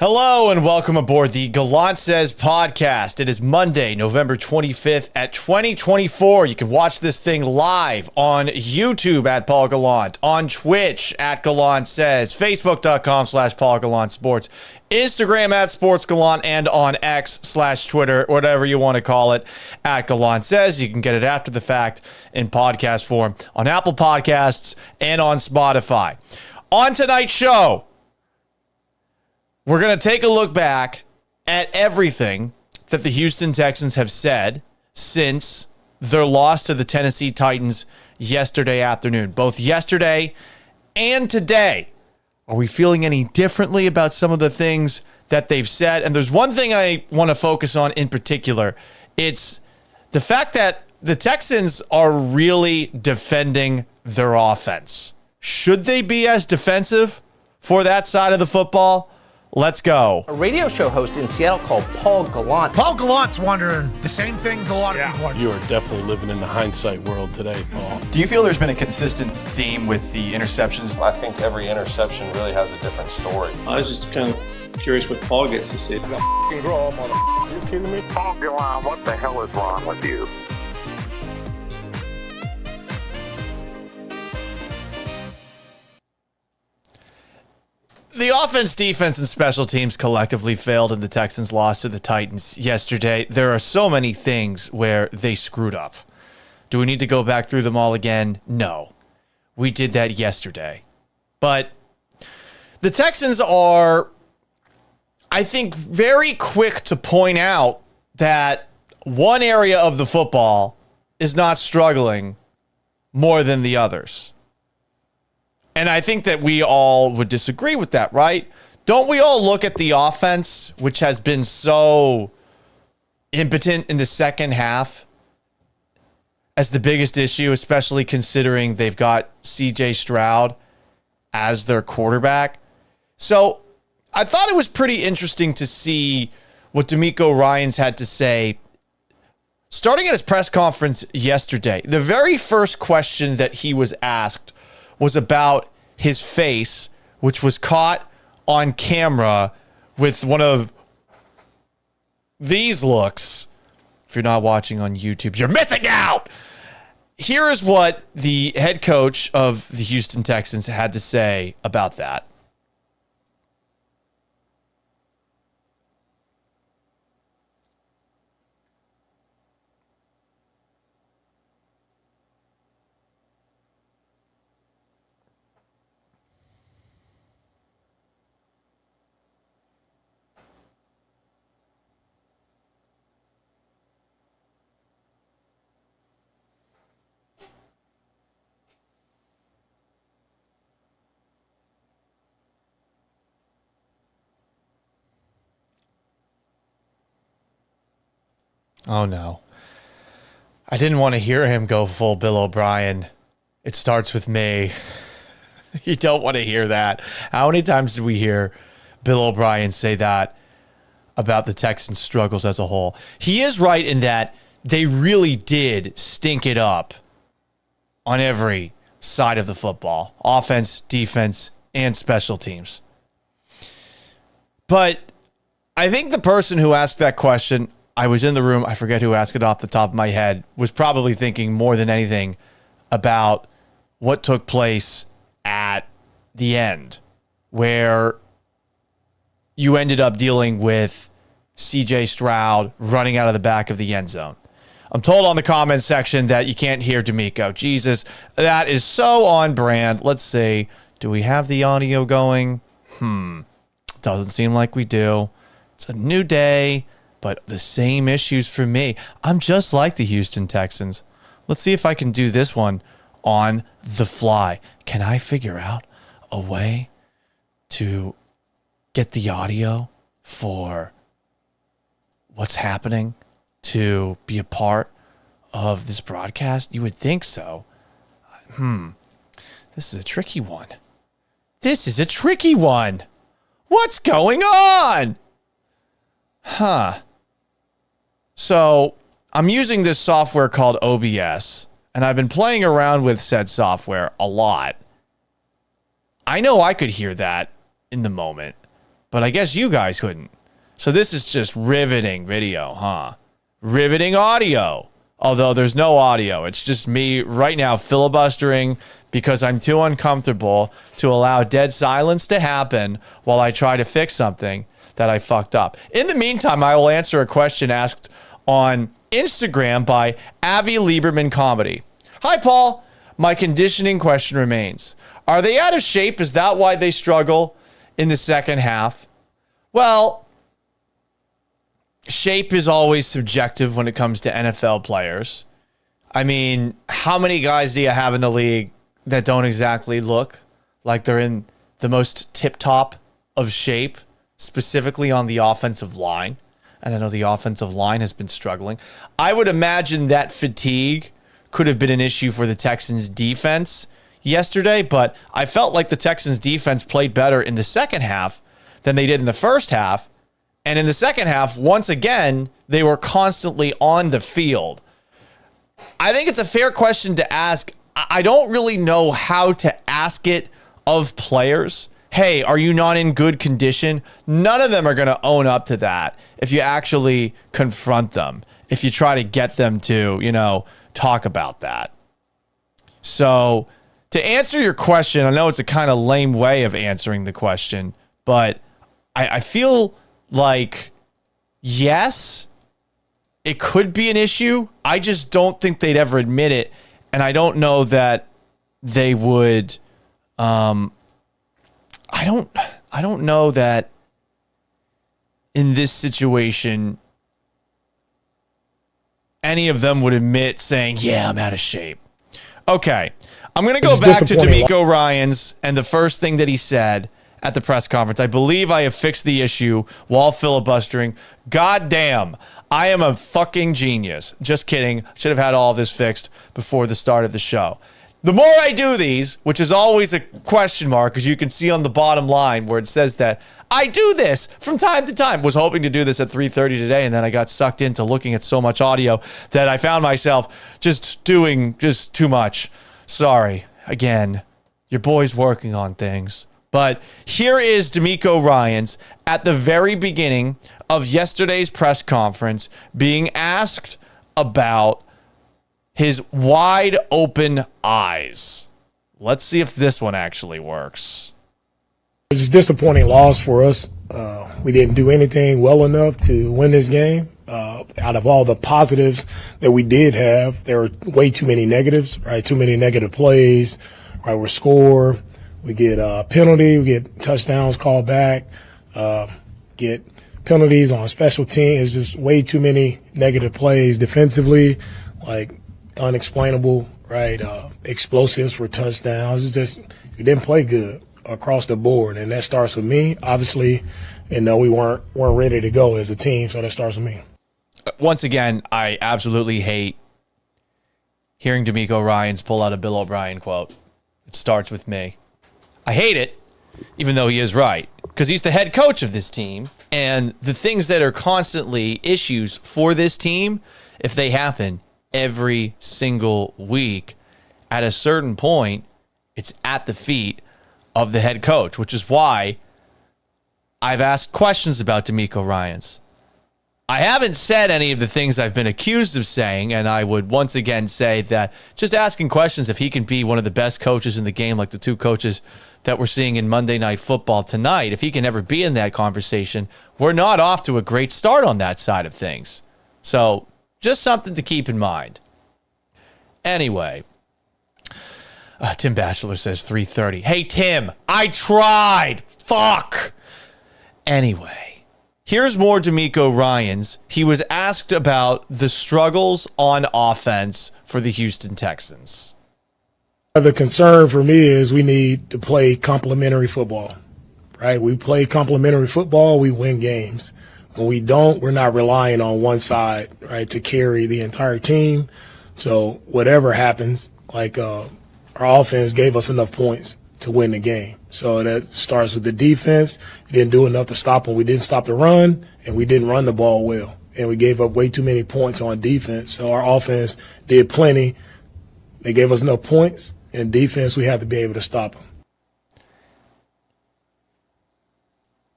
Hello and welcome aboard the Gallant Says podcast. It is Monday, November 25th at 2024. You can watch this thing live on YouTube at Paul Gallant, on Twitch at Gallant Says, Facebook.com/Paul Gallant Sports, Instagram at Sports Gallant, and on X/Twitter, whatever you want to call it, at Gallant Says. You can get it after the fact in podcast form on Apple Podcasts and on Spotify. On tonight's show, we're going to take a look back at everything that the Houston Texans have said since their loss to the Tennessee Titans yesterday afternoon. Both yesterday and today. Are we feeling any differently about some of the things that they've said? And there's one thing I want to focus on in particular. It's the fact that the Texans are really defending their offense. Should they be as defensive for that side of the football? Let's go. A radio show host in Seattle called Paul Gallant. Paul Gallant's wondering the same things a lot of people are. You are definitely living in the hindsight world today, Paul. Do you feel there's been a consistent theme with the interceptions? I think every interception really has a different story. I was just kind of curious what Paul gets to see. Are you kidding me? Paul Gallant, what the hell is wrong with you? The offense, defense, and special teams collectively failed in the Texans' loss to the Titans yesterday. There are so many things where they screwed up. Do we need to go back through them all again? No. We did that yesterday. But the Texans are, I think, very quick to point out that one area of the football is not struggling more than the others. And I think that we all would disagree with that, right? Don't we all look at the offense, which has been so impotent in the second half, as the biggest issue, especially considering they've got CJ Stroud as their quarterback? So I thought it was pretty interesting to see what DeMeco Ryans had to say starting at his press conference yesterday. The very first question that he was asked was about his face, which was caught on camera with one of these looks. If you're not watching on YouTube, you're missing out. Here is what the head coach of the Houston Texans had to say about that. Oh, no. I didn't want to hear him go full Bill O'Brien. It starts with me. You don't want to hear that. How many times did we hear Bill O'Brien say that about the Texans' struggles as a whole? He is right in that they really did stink it up on every side of the football. Offense, defense, and special teams. But I think the person who asked that question, I was in the room, I forget who asked it off the top of my head, was probably thinking more than anything about what took place at the end, where you ended up dealing with CJ Stroud running out of the back of the end zone. I'm told on the comments section that you can't hear DeMeco. Jesus, that is so on brand. Let's see. Do we have the audio going? Doesn't seem like we do. It's a new day, but the same issues for me. I'm just like the Houston Texans. Let's see if I can do this one on the fly. Can I figure out a way to get the audio for what's happening to be a part of this broadcast? You would think so. This is a tricky one. What's going on? So I'm using this software called OBS, and I've been playing around with said software a lot. I know I could hear that in the moment, but I guess you guys couldn't. So this is just riveting video, huh? Riveting audio. Although there's no audio. It's just me right now filibustering because I'm too uncomfortable to allow dead silence to happen while I try to fix something that I fucked up. In the meantime, I will answer a question asked on Instagram by Avi Lieberman Comedy. Hi, Paul. My conditioning question remains. Are they out of shape? Is that why they struggle in the second half? Well, shape is always subjective when it comes to NFL players. I mean, how many guys do you have in the league that don't exactly look like they're in the most tip-top of shape, specifically on the offensive line? And I know the offensive line has been struggling. I would imagine that fatigue could have been an issue for the Texans defense yesterday, but I felt like the Texans defense played better in the second half than they did in the first half. And in the second half, once again, they were constantly on the field. I think it's a fair question to ask. I don't really know how to ask it of players. Hey, are you not in good condition? None of them are going to own up to that if you actually confront them, if you try to get them to, talk about that. So to answer your question, I know it's a kind of lame way of answering the question, but I feel like, yes, it could be an issue. I just don't think they'd ever admit it. And I don't know that they would, I don't know that in this situation, any of them would admit saying, yeah, I'm out of shape. Okay. I'm going to go back to DeMeco Ryans and the first thing that he said at the press conference. I believe I have fixed the issue while filibustering. God damn, I am a fucking genius. Just kidding. Should have had all of this fixed before the start of the show. The more I do these, which is always a question mark, as you can see on the bottom line where it says that I do this from time to time. Was hoping to do this at 3:30 today, and then I got sucked into looking at so much audio that I found myself just doing just too much. Sorry. Again, your boy's working on things. But here is DeMeco Ryans at the very beginning of yesterday's press conference being asked about his wide open eyes. Let's see if this one actually works. It's a disappointing loss for us. We didn't do anything well enough to win this game. Out of all the positives that we did have, there were way too many negatives, right? Too many negative plays, right? We score, we get a penalty, we get touchdowns called back, get penalties on special teams. It's just way too many negative plays defensively, like unexplainable, right? Explosives for touchdowns. It's just, we didn't play good across the board, and that starts with me, obviously. And we weren't ready to go as a team, so that starts with me. Once again, I absolutely hate hearing DeMeco Ryans pull out a Bill O'Brien quote. It starts with me. I hate it, even though he is right, because he's the head coach of this team, and the things that are constantly issues for this team, if they happen every single week, at a certain point, it's at the feet of the head coach, which is why I've asked questions about DeMeco Ryans. I haven't said any of the things I've been accused of saying, and I would once again say that just asking questions if he can be one of the best coaches in the game, like the two coaches that we're seeing in Monday Night Football tonight, if he can ever be in that conversation, we're not off to a great start on that side of things. So just something to keep in mind. Anyway, Tim Batchelor says 3:30. Hey, Tim, I tried. Fuck. Anyway, here's more DeMeco Ryans. He was asked about the struggles on offense for the Houston Texans. The concern for me is we need to play complementary football, right? We play complementary football, we win games. When we don't, we're not relying on one side, right, to carry the entire team. So whatever happens, like our offense gave us enough points to win the game. So that starts with the defense. We didn't do enough to stop them. We didn't stop the run, and we didn't run the ball well. And we gave up way too many points on defense. So our offense did plenty. They gave us enough points. In defense, we had to be able to stop them.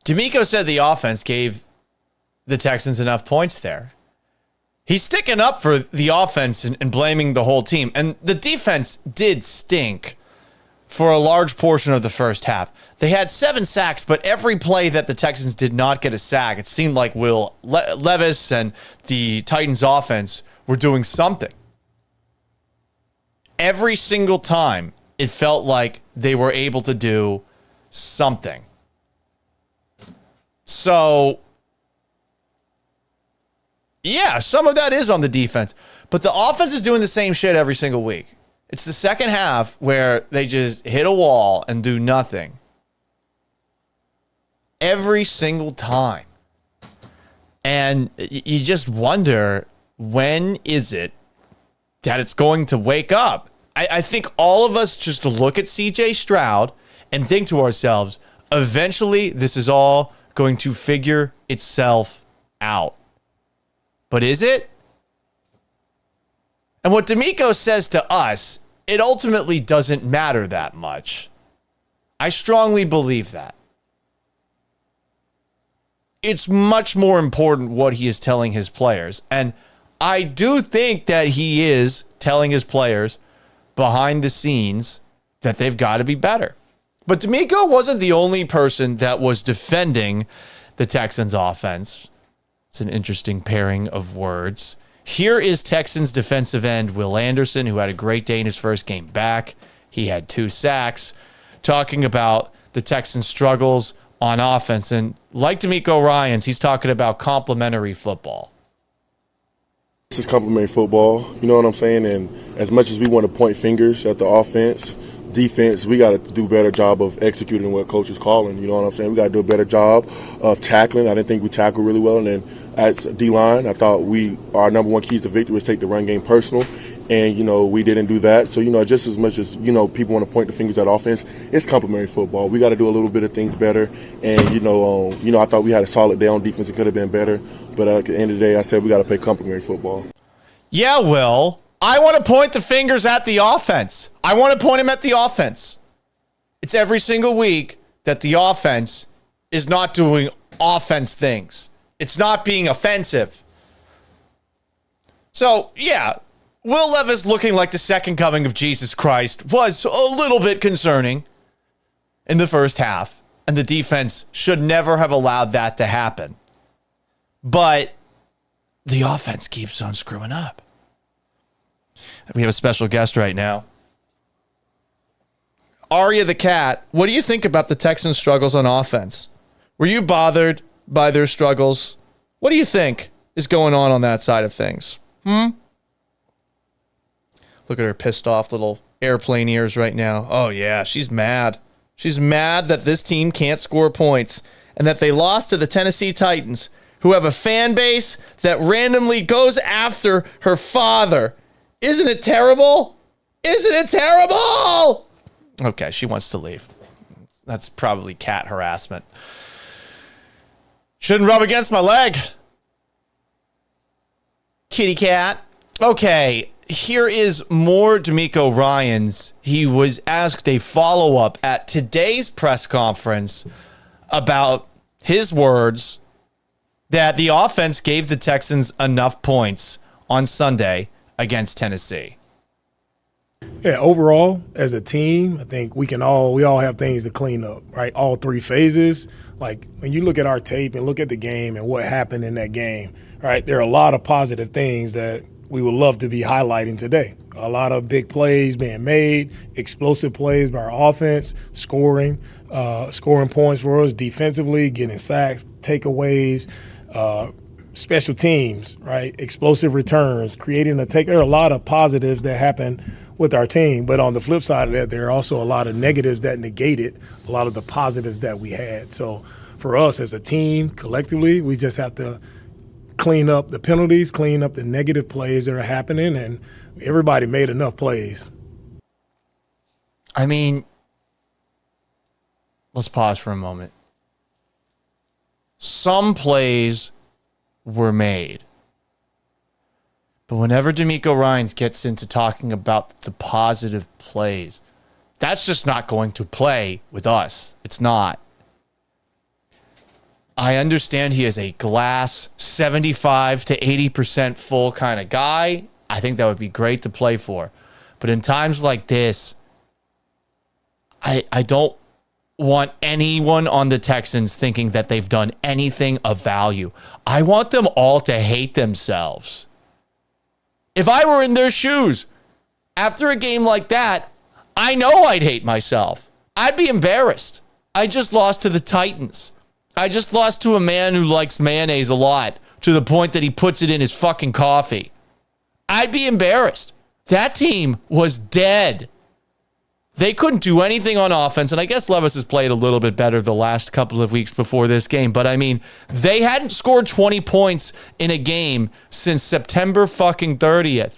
DeMeco said the offense gave the Texans enough points there. He's sticking up for the offense and blaming the whole team. And the defense did stink for a large portion of the first half. They had 7 sacks, but every play that the Texans did not get a sack, it seemed like Will Levis and the Titans offense were doing something. Every single time, it felt like they were able to do something. So, yeah, some of that is on the defense. But the offense is doing the same shit every single week. It's the second half where they just hit a wall and do nothing. Every single time. And you just wonder, when is it that it's going to wake up? I think all of us just look at CJ Stroud and think to ourselves, eventually this is all going to figure itself out. But is it? And what DeMeco says to us, it ultimately doesn't matter that much. I strongly believe that. It's much more important what he is telling his players. And I do think that he is telling his players behind the scenes that they've got to be better. But DeMeco wasn't the only person that was defending the Texans offense. It's an interesting pairing of words. Here is Texans defensive end Will Anderson, who had a great day in his first game back. He had 2 sacks, talking about the Texans' struggles on offense. And like DeMeco Ryans, he's talking about complimentary football. This is complimentary football, you know what I'm saying? And as much as we want to point fingers at the offense, defense, we got to do a better job of executing what coach is calling. You know what I'm saying? We got to do a better job of tackling. I didn't think we tackled really well. And then at D-line, I thought our number one keys to victory was take the run game personal. And, we didn't do that. So, just as much as, people want to point the fingers at offense, it's complimentary football. We got to do a little bit of things better. And, I thought we had a solid day on defense. It could have been better. But at the end of the day, I said we got to play complimentary football. Yeah, Will. I want to point the fingers at the offense. I want to point them at the offense. It's every single week that the offense is not doing offense things. It's not being offensive. So, yeah, Will Levis looking like the second coming of Jesus Christ was a little bit concerning in the first half, and the defense should never have allowed that to happen. But the offense keeps on screwing up. We have a special guest right now. Arya the Cat, what do you think about the Texans' struggles on offense? Were you bothered by their struggles? What do you think is going on that side of things? Look at her pissed off little airplane ears right now. Oh, yeah, she's mad. She's mad that this team can't score points and that they lost to the Tennessee Titans, who have a fan base that randomly goes after her father. Isn't it terrible? Isn't it terrible? Okay, she wants to leave. That's probably cat harassment. Shouldn't rub against my leg. Kitty cat. Okay, here is more DeMeco Ryans. He was asked a follow-up at today's press conference about his words that the offense gave the Texans enough points on Sunday against Tennessee. Yeah, overall, as a team, I think we all have things to clean up, right? All 3 phases. Like, when you look at our tape and look at the game and what happened in that game, right, there are a lot of positive things that we would love to be highlighting today. A lot of big plays being made, explosive plays by our offense, scoring points for us defensively, getting sacks, takeaways, special teams, right? Explosive returns, creating a take. There are a lot of positives that happen with our team, but on the flip side of that, there are also a lot of negatives that negated a lot of the positives that we had. So for us as a team, collectively, we just have to clean up the penalties, clean up the negative plays that are happening, and everybody made enough plays. I mean, let's pause for a moment. Some plays were made. But whenever DeMeco Ryans gets into talking about the positive plays, that's just not going to play with us. It's not. I understand he is a glass 75 to 80% full kind of guy. I think that would be great to play for. But in times like this, I don't want anyone on the Texans thinking that they've done anything of value. I want them all to hate themselves. If I were in their shoes after a game like that, I know I'd hate myself. I'd be embarrassed. I just lost to the Titans. I just lost to a man who likes mayonnaise a lot to the point that he puts it in his fucking coffee. I'd be embarrassed. That team was dead. They couldn't do anything on offense, and I guess Levis has played a little bit better the last couple of weeks before this game, but I mean, they hadn't scored 20 points in a game since September fucking 30th.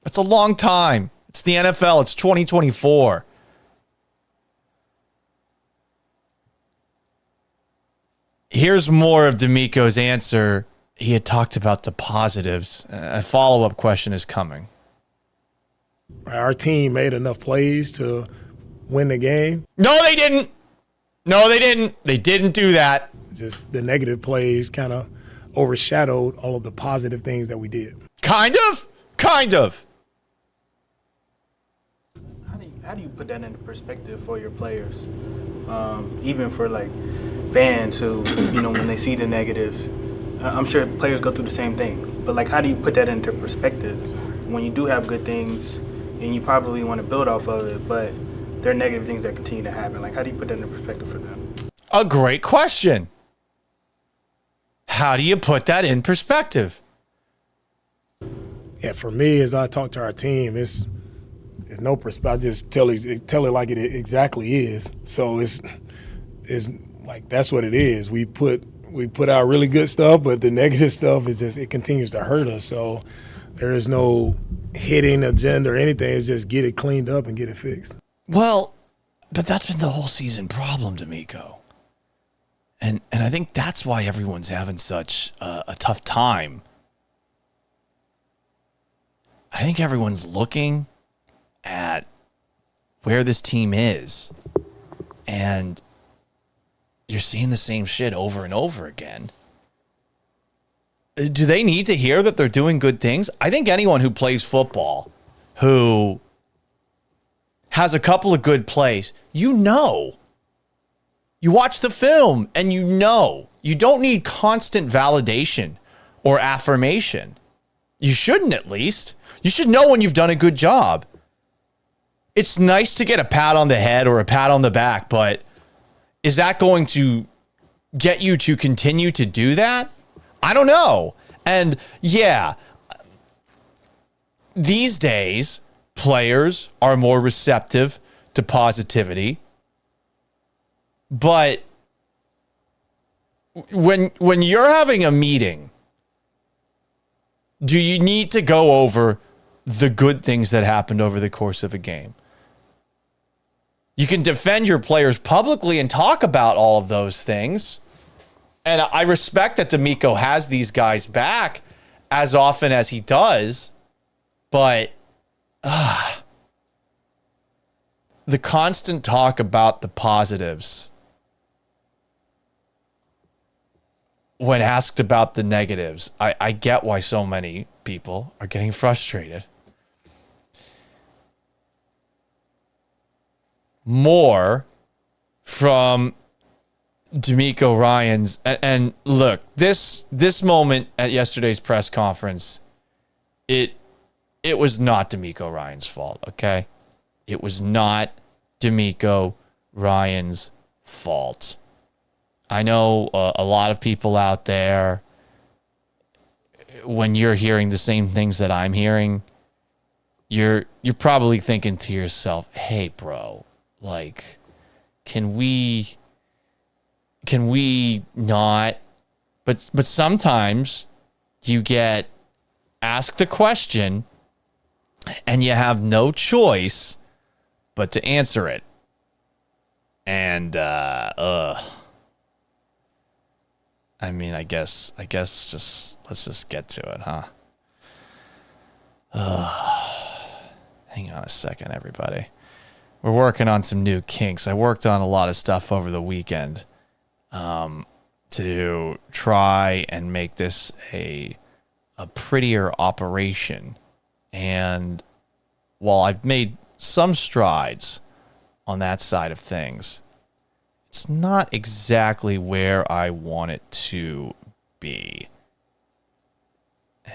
That's a long time. It's the NFL. It's 2024. Here's more of DeMeco's answer. He had talked about the positives. A follow-up question is coming. Our team made enough plays to win the game. No, they didn't. No, they didn't. They didn't do that. Just the negative plays kind of overshadowed all of the positive things that we did. Kind of. How do you put that into perspective for your players? Even for like fans who, when they see the negative, I'm sure players go through the same thing. But like, how do you put that into perspective when you do have good things and you probably want to build off of it, but there are negative things that continue to happen? Like, how do you put that into perspective for them? A great question. How do you put that in perspective? Yeah, for me, as I talk to our team, it's no perspective. I just tell it like it exactly is. So it's like that's what it is. We put out really good stuff, but the negative stuff is just it continues to hurt us. So there is no hitting agenda or anything. It's just get it cleaned up and get it fixed. Well, but that's been the whole season problem, DeMeco. And I think that's why everyone's having such a tough time. I think everyone's looking at where this team is, and you're seeing the same shit over and over again. Do they need to hear that they're doing good things? I think anyone who plays football, who has a couple of good plays, you watch the film and you don't need constant validation or affirmation. You shouldn't, at least. You should know when you've done a good job. It's nice to get a pat on the head or a pat on the back, but is that going to get you to continue to do that? I don't know. And yeah, these days, players are more receptive to positivity. But when you're having a meeting, do you need to go over the good things that happened over the course of a game? You can defend your players publicly and talk about all of those things. And I respect that DeMeco has these guys back as often as he does. But the constant talk about the positives when asked about the negatives, I get why so many people are getting frustrated. More from DeMeco Ryans. And look, this moment at yesterday's press conference, it was not DeMeco Ryans' fault, okay? It was not DeMeco Ryans' fault. I know a lot of people out there, when you're hearing the same things that I'm hearing, you're probably thinking to yourself, hey, bro, like, can we not? But sometimes you get asked a question and you have no choice but to answer it. And I mean, I guess let's just get to it, huh? Hang on a second, everybody. we're working on some new kinks. I worked on a lot of stuff over the weekend to try and make this a prettier operation. And while I've made some strides on that side of things, it's not exactly where I want it to be.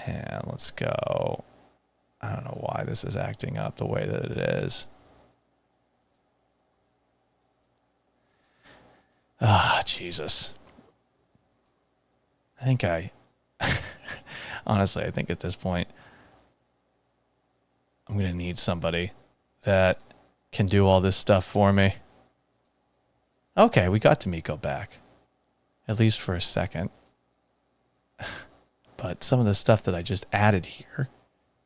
And let's go. I don't know why this is acting up the way that it is. Jesus. Honestly, I think at this point, I'm going to need somebody that can do all this stuff for me. Okay, we got DeMeco back. At least for a second. But some of the stuff that I just added here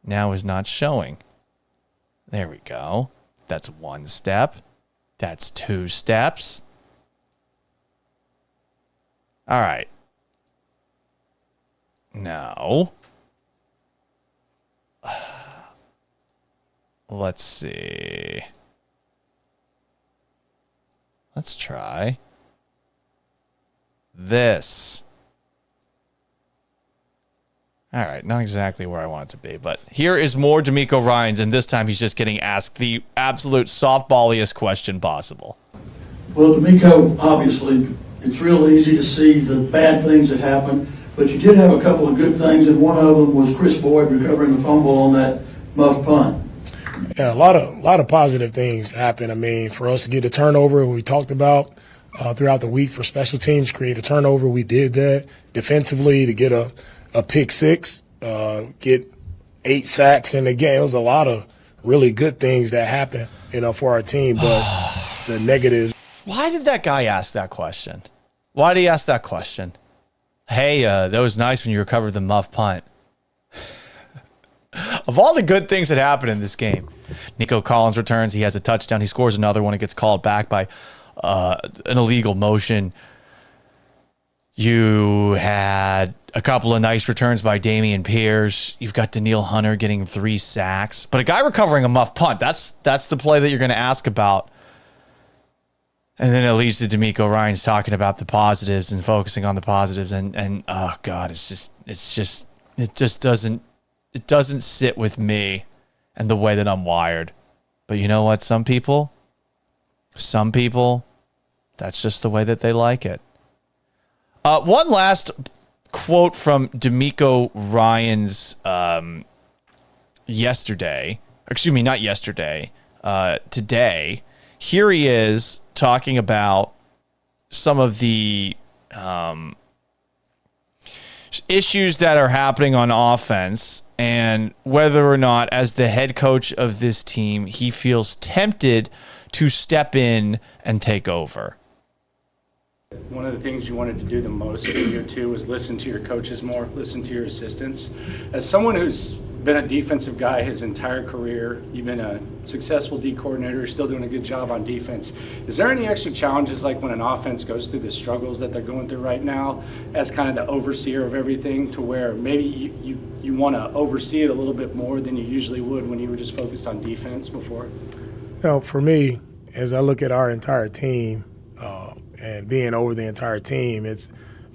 now is not showing. There we go. That's one step. That's two steps. All right. Now, let's see. Let's try this. All right, not exactly where I want it to be, but here is more DeMeco Ryans, and this time he's just getting asked the absolute softballiest question possible. Well, DeMeco, obviously, it's real easy to see the bad things that happen, but you did have a couple of good things, and one of them was Chris Boyd recovering the fumble on that muff punt. Yeah, a lot of positive things happen. I mean, for us to get a turnover, we talked about throughout the week for special teams, create a turnover. We did that. Defensively, to get a pick six, get 8 sacks in the game. It was a lot of really good things that happened, for our team. But the negatives. Why did that guy ask that question? Why did he ask that question? Hey, that was nice when you recovered the muff punt. Of all the good things that happened in this game, Nico Collins returns. He has a touchdown. He scores another one. It gets called back by an illegal motion. You had a couple of nice returns by Damian Pierce. You've got Daniil Hunter getting 3 sacks. But a guy recovering a muff punt, that's the play that you're going to ask about. And then it leads to DeMeco Ryans talking about the positives and focusing on the positives. And oh God, it doesn't sit with me and the way that I'm wired. But you know what? Some people, that's just the way that they like it. One last quote from DeMeco Ryans today. Here he is talking about some of the issues that are happening on offense and whether or not, as the head coach of this team, he feels tempted to step in and take over. One of the things you wanted to do the most in year 2 was listen to your coaches more, listen to your assistants. As someone who's been a defensive guy his entire career, you've been a successful D coordinator, still doing a good job on defense. Is there any extra challenges, like when an offense goes through the struggles that they're going through right now, as kind of the overseer of everything, to where maybe you want to oversee it a little bit more than you usually would when you were just focused on defense before? For me, as I look at our entire team, and being over the entire team, it's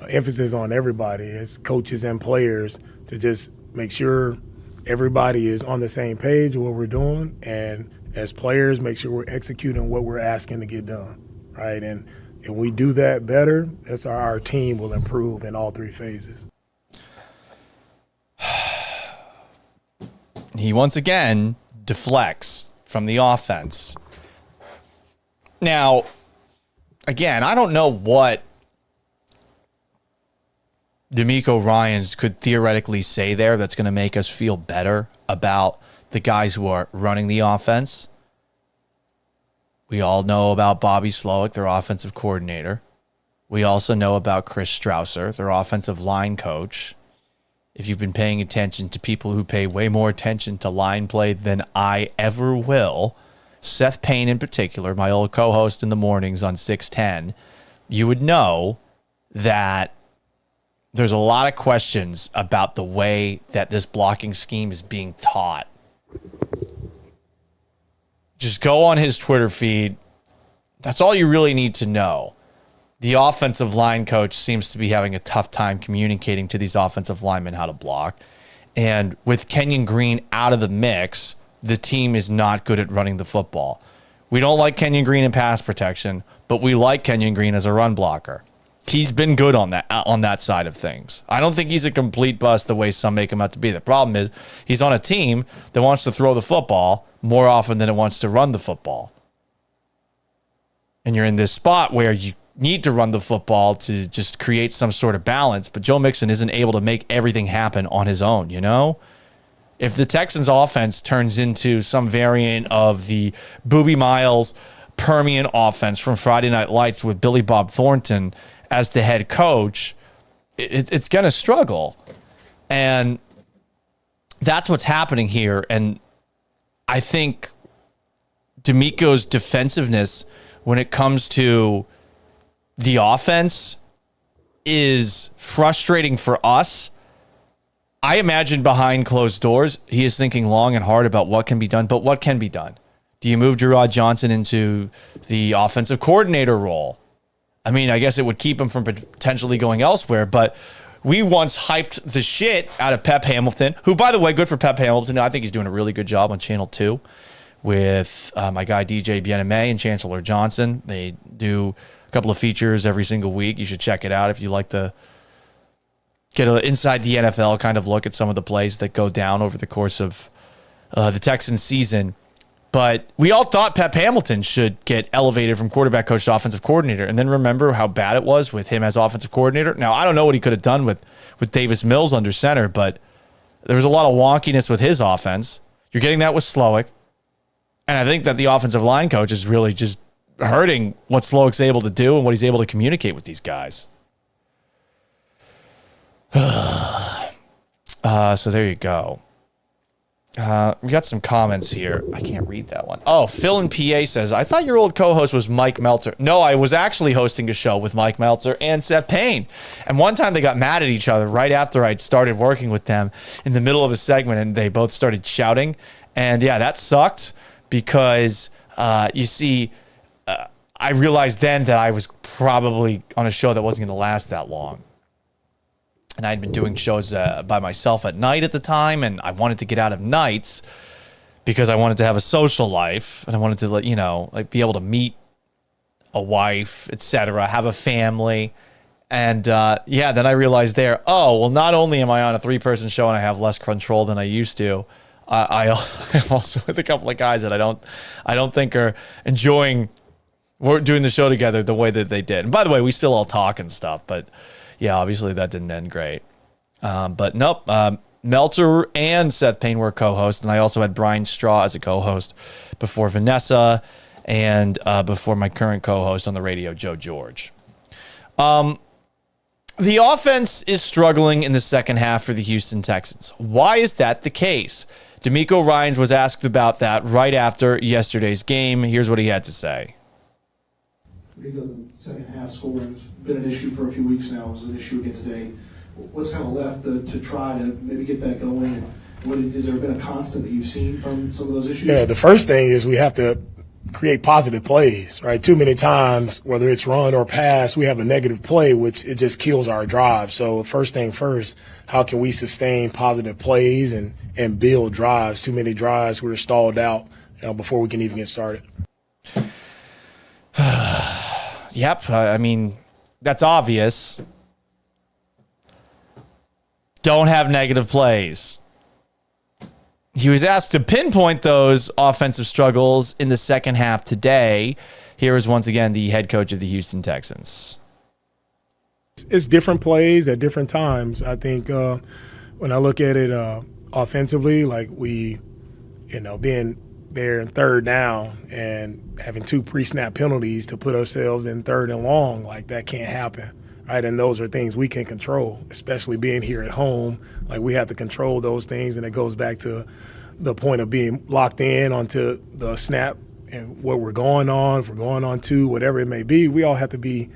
emphasis on everybody, as coaches and players, to just make sure everybody is on the same page of what we're doing, and as players, make sure we're executing what we're asking to get done, right? And if we do that better, that's our team will improve in all 3 phases. He once again deflects from the offense. Now, again, I don't know what DeMeco Ryans could theoretically say there that's going to make us feel better about the guys who are running the offense. We all know about Bobby Slowick, their offensive coordinator. We also know about Chris Strausser, their offensive line coach. If you've been paying attention to people who pay way more attention to line play than I ever will, Seth Payne in particular, my old co-host in the mornings on 610, you would know that there's a lot of questions about the way that this blocking scheme is being taught. just go on his Twitter feed. That's all you really need to know. The offensive line coach seems to be having a tough time communicating to these offensive linemen how to block. And with Kenyon Green out of the mix, the team is not good at running the football. We don't like Kenyon Green in pass protection, but we like Kenyon Green as a run blocker. He's been good on that side of things. I don't think he's a complete bust the way some make him out to be. The problem is he's on a team that wants to throw the football more often than it wants to run the football. And you're in this spot where you need to run the football to just create some sort of balance, but Joe Mixon isn't able to make everything happen on his own, you know? If the Texans offense turns into some variant of the Boobie Miles Permian offense from Friday Night Lights with Billy Bob Thornton as the head coach, it's going to struggle. And that's what's happening here. And I think DeMeco's defensiveness when it comes to the offense is frustrating for us. I imagine behind closed doors, he is thinking long and hard about what can be done, but what can be done? Do you move Gerard Johnson into the offensive coordinator role? I mean, I guess it would keep him from potentially going elsewhere, but we once hyped the shit out of Pep Hamilton, who, by the way, good for Pep Hamilton. I think he's doing a really good job on Channel 2 with my guy DJ Bien-Aimé and Chancellor Johnson. They do a couple of features every single week. You should check it out if you like to get an inside the NFL kind of look at some of the plays that go down over the course of the Texans season. But we all thought Pep Hamilton should get elevated from quarterback coach to offensive coordinator. And then remember how bad it was with him as offensive coordinator? Now, I don't know what he could have done with Davis Mills under center, but there was a lot of wonkiness with his offense. You're getting that with Slowick. And I think that the offensive line coach is really just hurting what Slowick's able to do and what he's able to communicate with these guys. So there you go. We got some comments here. I can't read that one. Oh, Phil in PA says, I thought your old co-host was Mike Meltzer. No, I was actually hosting a show with Mike Meltzer and Seth Payne. And one time they got mad at each other right after I'd started working with them in the middle of a segment, and they both started shouting. And yeah, that sucked because you see, I realized then that I was probably on a show that wasn't going to last that long. And I'd been doing shows by myself at night at the time, and I wanted to get out of nights because I wanted to have a social life, and I wanted to, be able to meet a wife, etc., have a family. And then I realized there, not only am I on a 3-person show and I have less control than I used to, I am also with a couple of guys that I don't think are enjoying doing the show together the way that they did. And by the way, we still all talk and stuff, but yeah, obviously that didn't end great. But nope, Meltzer and Seth Payne were co-hosts, and I also had Brian Straw as a co-host before Vanessa and before my current co-host on the radio, Joe George. The offense is struggling in the second half for the Houston Texans. Why is that the case? DeMeco Ryans was asked about that right after yesterday's game. Here's what he had to say. The second half scoring has been an issue for a few weeks now. It was an issue again today. What's kind of left to try to maybe get that going? Has there been a constant that you've seen from some of those issues? Yeah, the first thing is we have to create positive plays, right? Too many times, whether it's run or pass, we have a negative play, which it just kills our drive. So first thing first, how can we sustain positive plays and build drives? Too many drives, we're stalled out before we can even get started. Yep, I mean, that's obvious. Don't have negative plays. He was asked to pinpoint those offensive struggles in the second half today. Here is once again the head coach of the Houston Texans. It's different plays at different times. I think when I look at it offensively, like we, being there in third down and having 2 pre-snap penalties to put ourselves in third and long, like that can't happen, right? And those are things we can control, especially being here at home. Like we have to control those things, and it goes back to the point of being locked in onto the snap and what we're going on, if we're going on 2, whatever it may be, we all have to be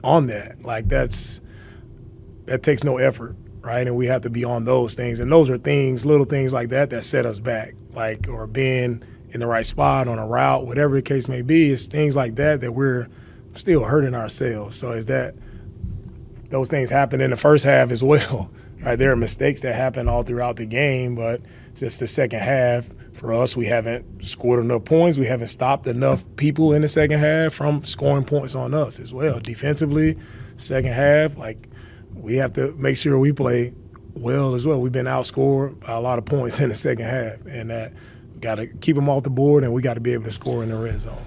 on that. Like that takes no effort, right? And we have to be on those things. And those are things, little things like that set us back, or being in the right spot on a route, whatever the case may be. It's things like that that we're still hurting ourselves. So is that those things happen in the first half as well, right? There are mistakes that happen all throughout the game, but just the second half, for us, we haven't scored enough points. We haven't stopped enough people in the second half from scoring points on us as well. Defensively, second half, like, we have to make sure we play well as well. We've been outscored by a lot of points in the second half, and that we got to keep them off the board, and we got to be able to score in the red zone.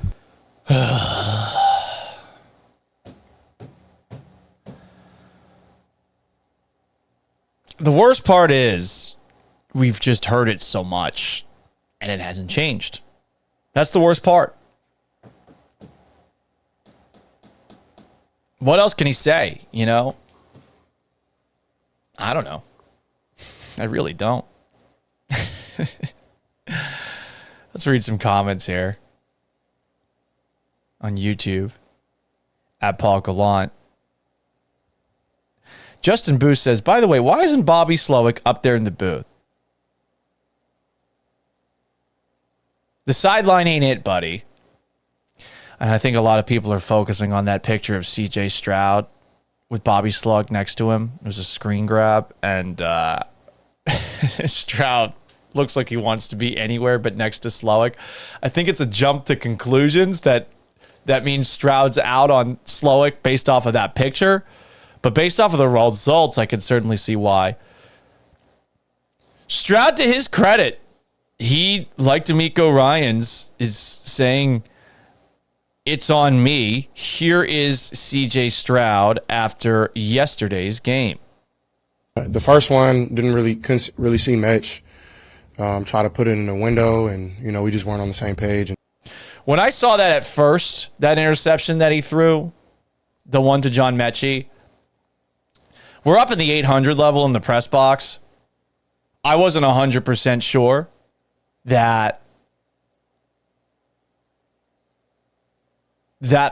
The worst part is we've just heard it so much, and it hasn't changed. That's the worst part. What else can he say, you know? I don't know. I really don't. Let's read some comments here on YouTube at Paul Gallant. Justin Booth says, by the way, why isn't Bobby Slowick up there in the booth? The sideline ain't it, buddy. And I think a lot of people are focusing on that picture of CJ Stroud with Bobby Slug next to him. It was a screen grab, and Stroud looks like he wants to be anywhere but next to Slowick. I think it's a jump to conclusions that means Stroud's out on Slowick based off of that picture. But based off of the results, I can certainly see why. Stroud, to his credit, he, like DeMeco Ryans, is saying, it's on me. Here is CJ Stroud after yesterday's game. The first one couldn't really see Mitch. Try to put it in the window, and we just weren't on the same page. When I saw that at first, that interception that he threw, the one to John Mechie, we're up in the 800 level in the press box. I wasn't 100% sure that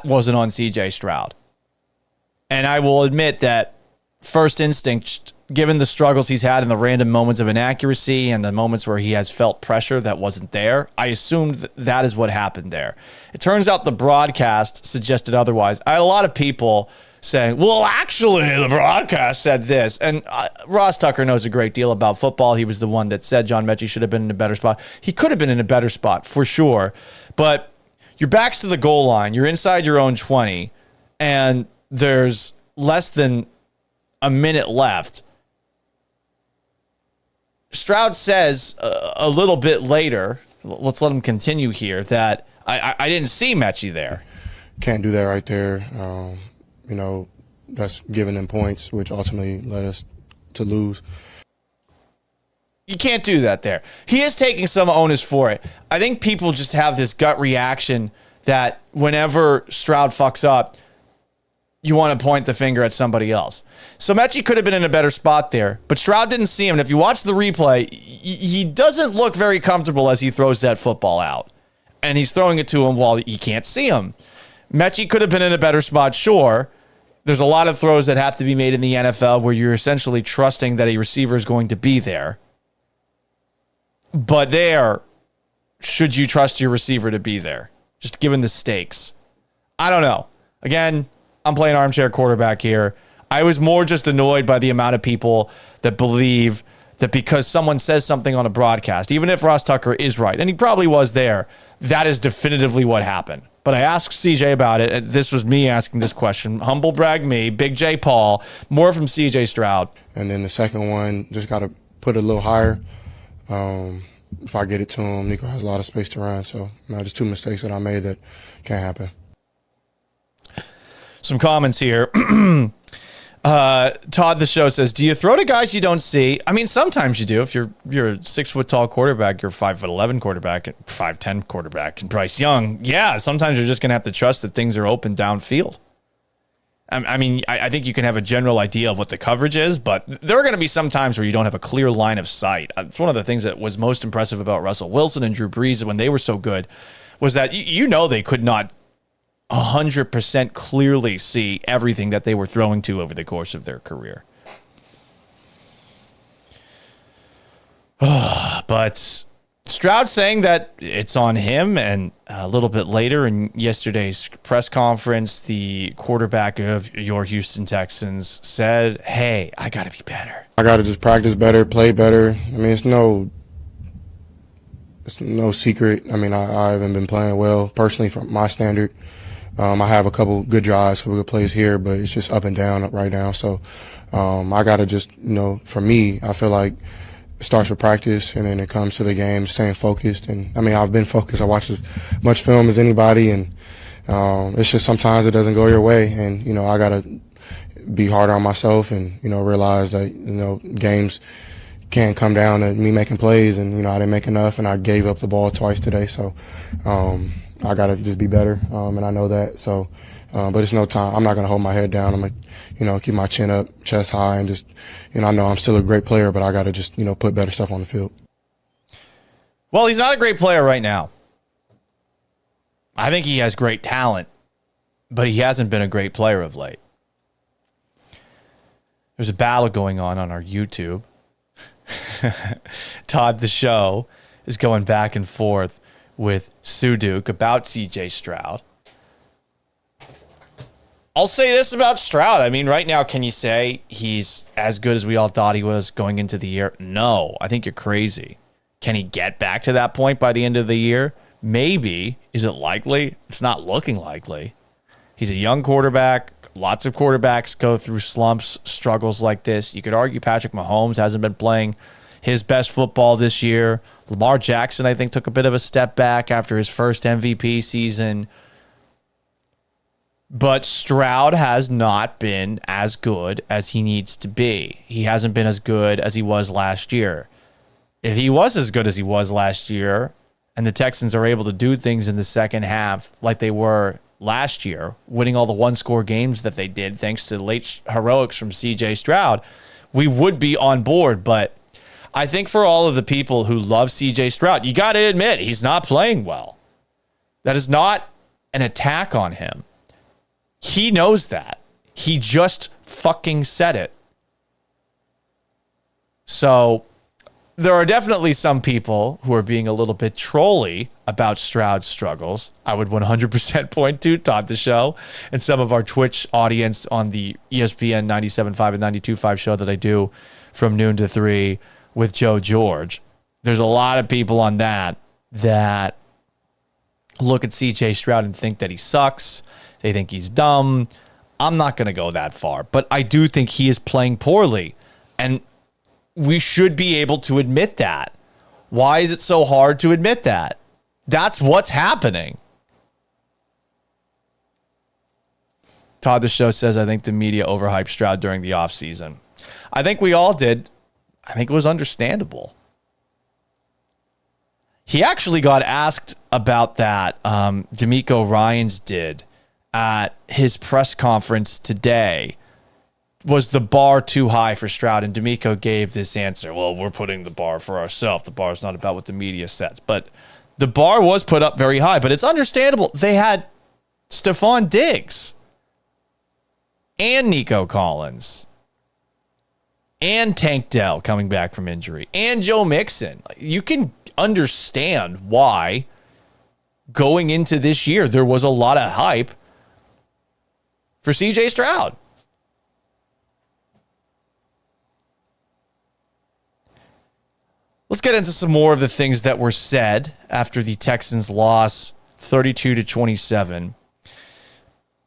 wasn't on CJ Stroud. And I will admit that first instinct, given the struggles he's had in the random moments of inaccuracy and the moments where he has felt pressure that wasn't there, I assumed that is what happened there. It turns out the broadcast suggested otherwise. I had a lot of people saying, well, actually, the broadcast said this. And Ross Tucker knows a great deal about football. He was the one that said John Mechie should have been in a better spot. He could have been in a better spot, for sure. But your back's to the goal line. You're inside your own 20, and there's less than a minute left. Stroud says a little bit later, let's let him continue here, that I didn't see Mechie there. Can't do that right there. That's giving them points, which ultimately led us to lose. You can't do that there. He is taking some onus for it. I think people just have this gut reaction that whenever Stroud fucks up, you want to point the finger at somebody else. So Mechie could have been in a better spot there, but Stroud didn't see him. And if you watch the replay, he doesn't look very comfortable as he throws that football out. And he's throwing it to him while he can't see him. Mechie could have been in a better spot, sure. There's a lot of throws that have to be made in the NFL where you're essentially trusting that a receiver is going to be there. But there, should you trust your receiver to be there? Just given the stakes. I don't know. Again, I'm playing armchair quarterback here. I was more just annoyed by the amount of people that believe that because someone says something on a broadcast, even if Ross Tucker is right, and he probably was there, that is definitively what happened. But I asked CJ about it, and this was me asking this question. Humble brag me, Big J Paul, more from CJ Stroud. And then the second one, just got to put it a little higher. If I get it to him, Nico has a lot of space to run. So, just two mistakes that I made that can't happen. Some comments here. Todd the Show says, do you throw to guys you don't see? I mean, sometimes you do. If you're a 6 foot tall quarterback, you're a 5'11" quarterback, 5'10" quarterback, and Bryce Young. Yeah, sometimes you're just going to have to trust that things are open downfield. I think you can have a general idea of what the coverage is, but there are going to be some times where you don't have a clear line of sight. It's one of the things that was most impressive about Russell Wilson and Drew Brees when they were so good was that they could not 100% clearly see everything that they were throwing to over the course of their career. But Stroud saying that it's on him, and a little bit later in yesterday's press conference, the quarterback of your Houston Texans said, hey, I got to be better. I got to just practice better, play better. I mean, it's no secret. I mean, I haven't been playing well personally from my standard. I have a couple good drives, couple good plays here, but it's just up and down right now. So I got to just, for me, I feel like it starts with practice, and then it comes to the game, staying focused. And, I mean, I've been focused. I watch as much film as anybody, and it's just sometimes it doesn't go your way. And, I got to be harder on myself and, realize that, games can come down to me making plays, and, I didn't make enough, and I gave up the ball twice today. So I got to just be better, and I know that. So, but it's no time. I'm not going to hold my head down. I'm going to, keep my chin up, chest high, and just, I know I'm still a great player, but I got to just, put better stuff on the field. Well, he's not a great player right now. I think he has great talent, but he hasn't been a great player of late. There's a battle going on our YouTube. Todd the Show is going back and forth with Sue Duke about CJ Stroud. I'll say this about Stroud. I mean, right now, can you say he's as good as we all thought he was going into the year? No, I think you're crazy. Can he get back to that point by the end of the year? Maybe. Is it likely? It's not looking likely. He's a young quarterback. Lots of quarterbacks go through slumps, struggles like this. You could argue Patrick Mahomes hasn't been playing his best football this year. Lamar Jackson, I think, took a bit of a step back after his first MVP season. But Stroud has not been as good as he needs to be. He hasn't been as good as he was last year. If he was as good as he was last year, and the Texans are able to do things in the second half like they were last year, winning all the one-score games that they did thanks to late heroics from CJ Stroud, we would be on board. But I think for all of the people who love CJ Stroud, you got to admit he's not playing well. That is not an attack on him. He knows that. He just fucking said it. So there are definitely some people who are being a little bit trolly about Stroud's struggles. I would 100% point to Todd the Show and some of our Twitch audience on the ESPN 97.5 and 92.5 show that I do from noon to 3 with Joe George. There's a lot of people on that look at CJ Stroud and think that he sucks. They think he's dumb. I'm not going to go that far, but I do think he is playing poorly, and we should be able to admit that. Why is it so hard to admit that? That's what's happening. Todd the Show says, I think the media overhyped Stroud during the offseason. I think we all did. I think it was understandable. He actually got asked about that. DeMeco Ryans did at his press conference today. Was the bar too high for Stroud? And DeMeco gave this answer. Well, we're putting the bar for ourselves. The bar is not about what the media sets. But the bar was put up very high. But it's understandable. They had Stephon Diggs and Nico Collins and Tank Dell coming back from injury and Joe Mixon. You can understand why going into this year there was a lot of hype for CJ Stroud. Let's get into some more of the things that were said after the Texans loss 32-27.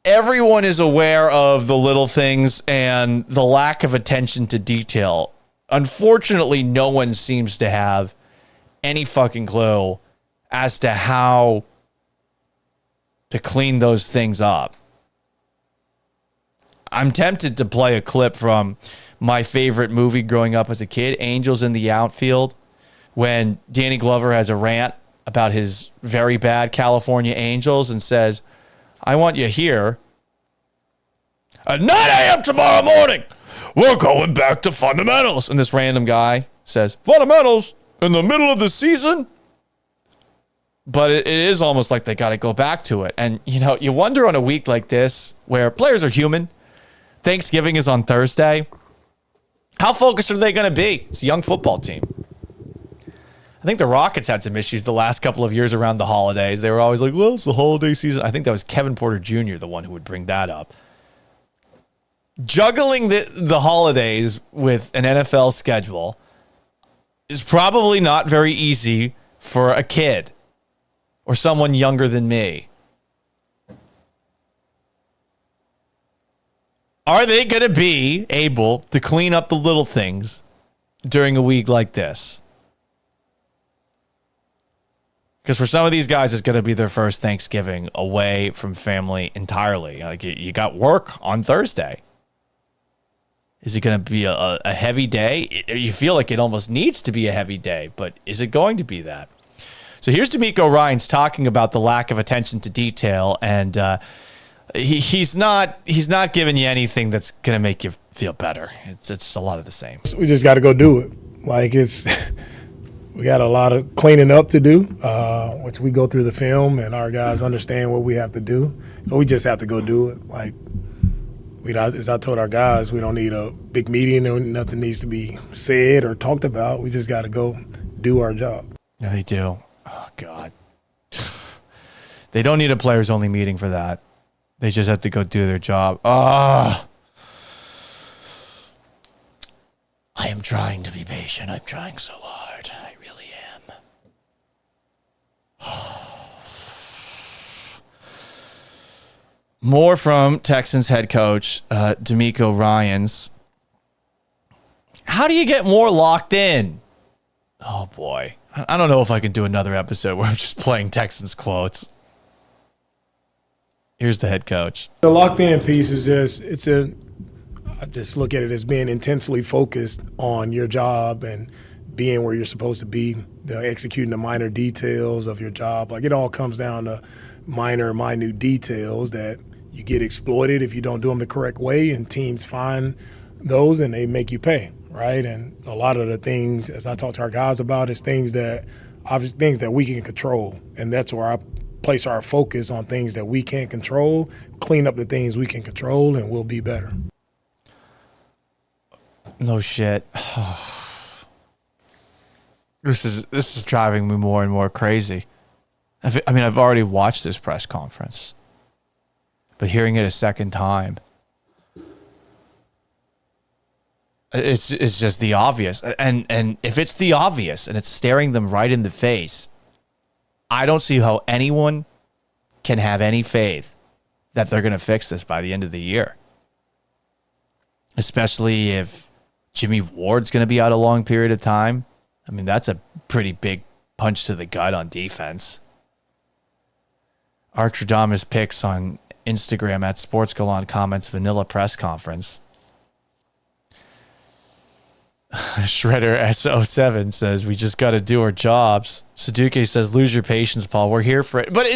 Everyone is aware of the little things and the lack of attention to detail. Unfortunately, no one seems to have any fucking clue as to how to clean those things up. I'm tempted to play a clip from my favorite movie growing up as a kid, Angels in the Outfield, when Danny Glover has a rant about his very bad California Angels and says, I want you here at 9 a.m. tomorrow morning. We're going back to fundamentals. And this random guy says, fundamentals in the middle of the season? But it is almost like they got to go back to it. And, you wonder on a week like this where players are human. Thanksgiving is on Thursday. How focused are they going to be? It's a young football team. I think the Rockets had some issues the last couple of years around the holidays. They were always like, well, it's the holiday season. I think that was Kevin Porter Jr., the one who would bring that up. Juggling the holidays with an NFL schedule is probably not very easy for a kid or someone younger than me. Are they going to be able to clean up the little things during a week like this? Because for some of these guys, it's going to be their first Thanksgiving away from family entirely. Like you got work on Thursday. Is it going to be a heavy day? You feel like it almost needs to be a heavy day, but is it going to be that? So here's DeMeco Ryans talking about the lack of attention to detail, and he's not giving you anything that's going to make you feel better. It's a lot of the same. We just got to go do it. Like we got a lot of cleaning up to do, which we go through the film and our guys understand what we have to do. So we just have to go do it. Like as I told our guys, we don't need a big meeting. Nothing needs to be said or talked about. We just got to go do our job. Yeah, they do. Oh, God. They don't need a players-only meeting for that. They just have to go do their job. I am trying to be patient. I'm trying so hard. I really am. More from Texans head coach DeMeco Ryans. How do you get more locked in? Oh, boy. I don't know if I can do another episode where I'm just playing Texans quotes. Here's the head coach. The locked in piece is I just look at it as being intensely focused on your job and being where you're supposed to be, executing the minor details of your job. Like it all comes down to minute details that you get exploited if you don't do them the correct way, and teams find those and they make you pay, right? And a lot of the things, as I talk to our guys about, is things that we can control, and that's where I place our focus on things that we can't control, clean up the things we can control, and we'll be better. No shit. This is driving me more and more crazy. I've already watched this press conference, but hearing it a second time, it's just the obvious. And if it's the obvious and it's staring them right in the face, I don't see how anyone can have any faith that they're going to fix this by the end of the year. Especially if Jimmy Ward's going to be out a long period of time. I mean, that's a pretty big punch to the gut on defense. Archdradamus picks on Instagram at SportsGallant comments vanilla press conference. Shredder S07 says, we just got to do our jobs. Saduke says, lose your patience, Paul. We're here for it. But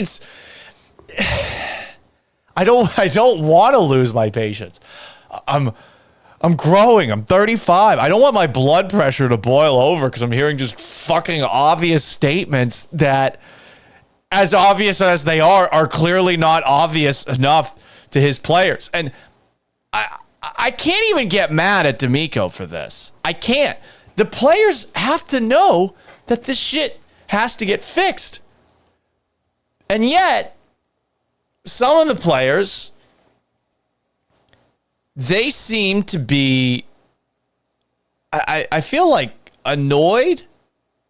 I don't want to lose my patience. I'm growing. I'm 35. I don't want my blood pressure to boil over because I'm hearing just fucking obvious statements that, as obvious as they are clearly not obvious enough to his players. And I can't even get mad at DeMeco for this. I can't. The players have to know that this shit has to get fixed. And yet, some of the players, they seem to be, I feel like, annoyed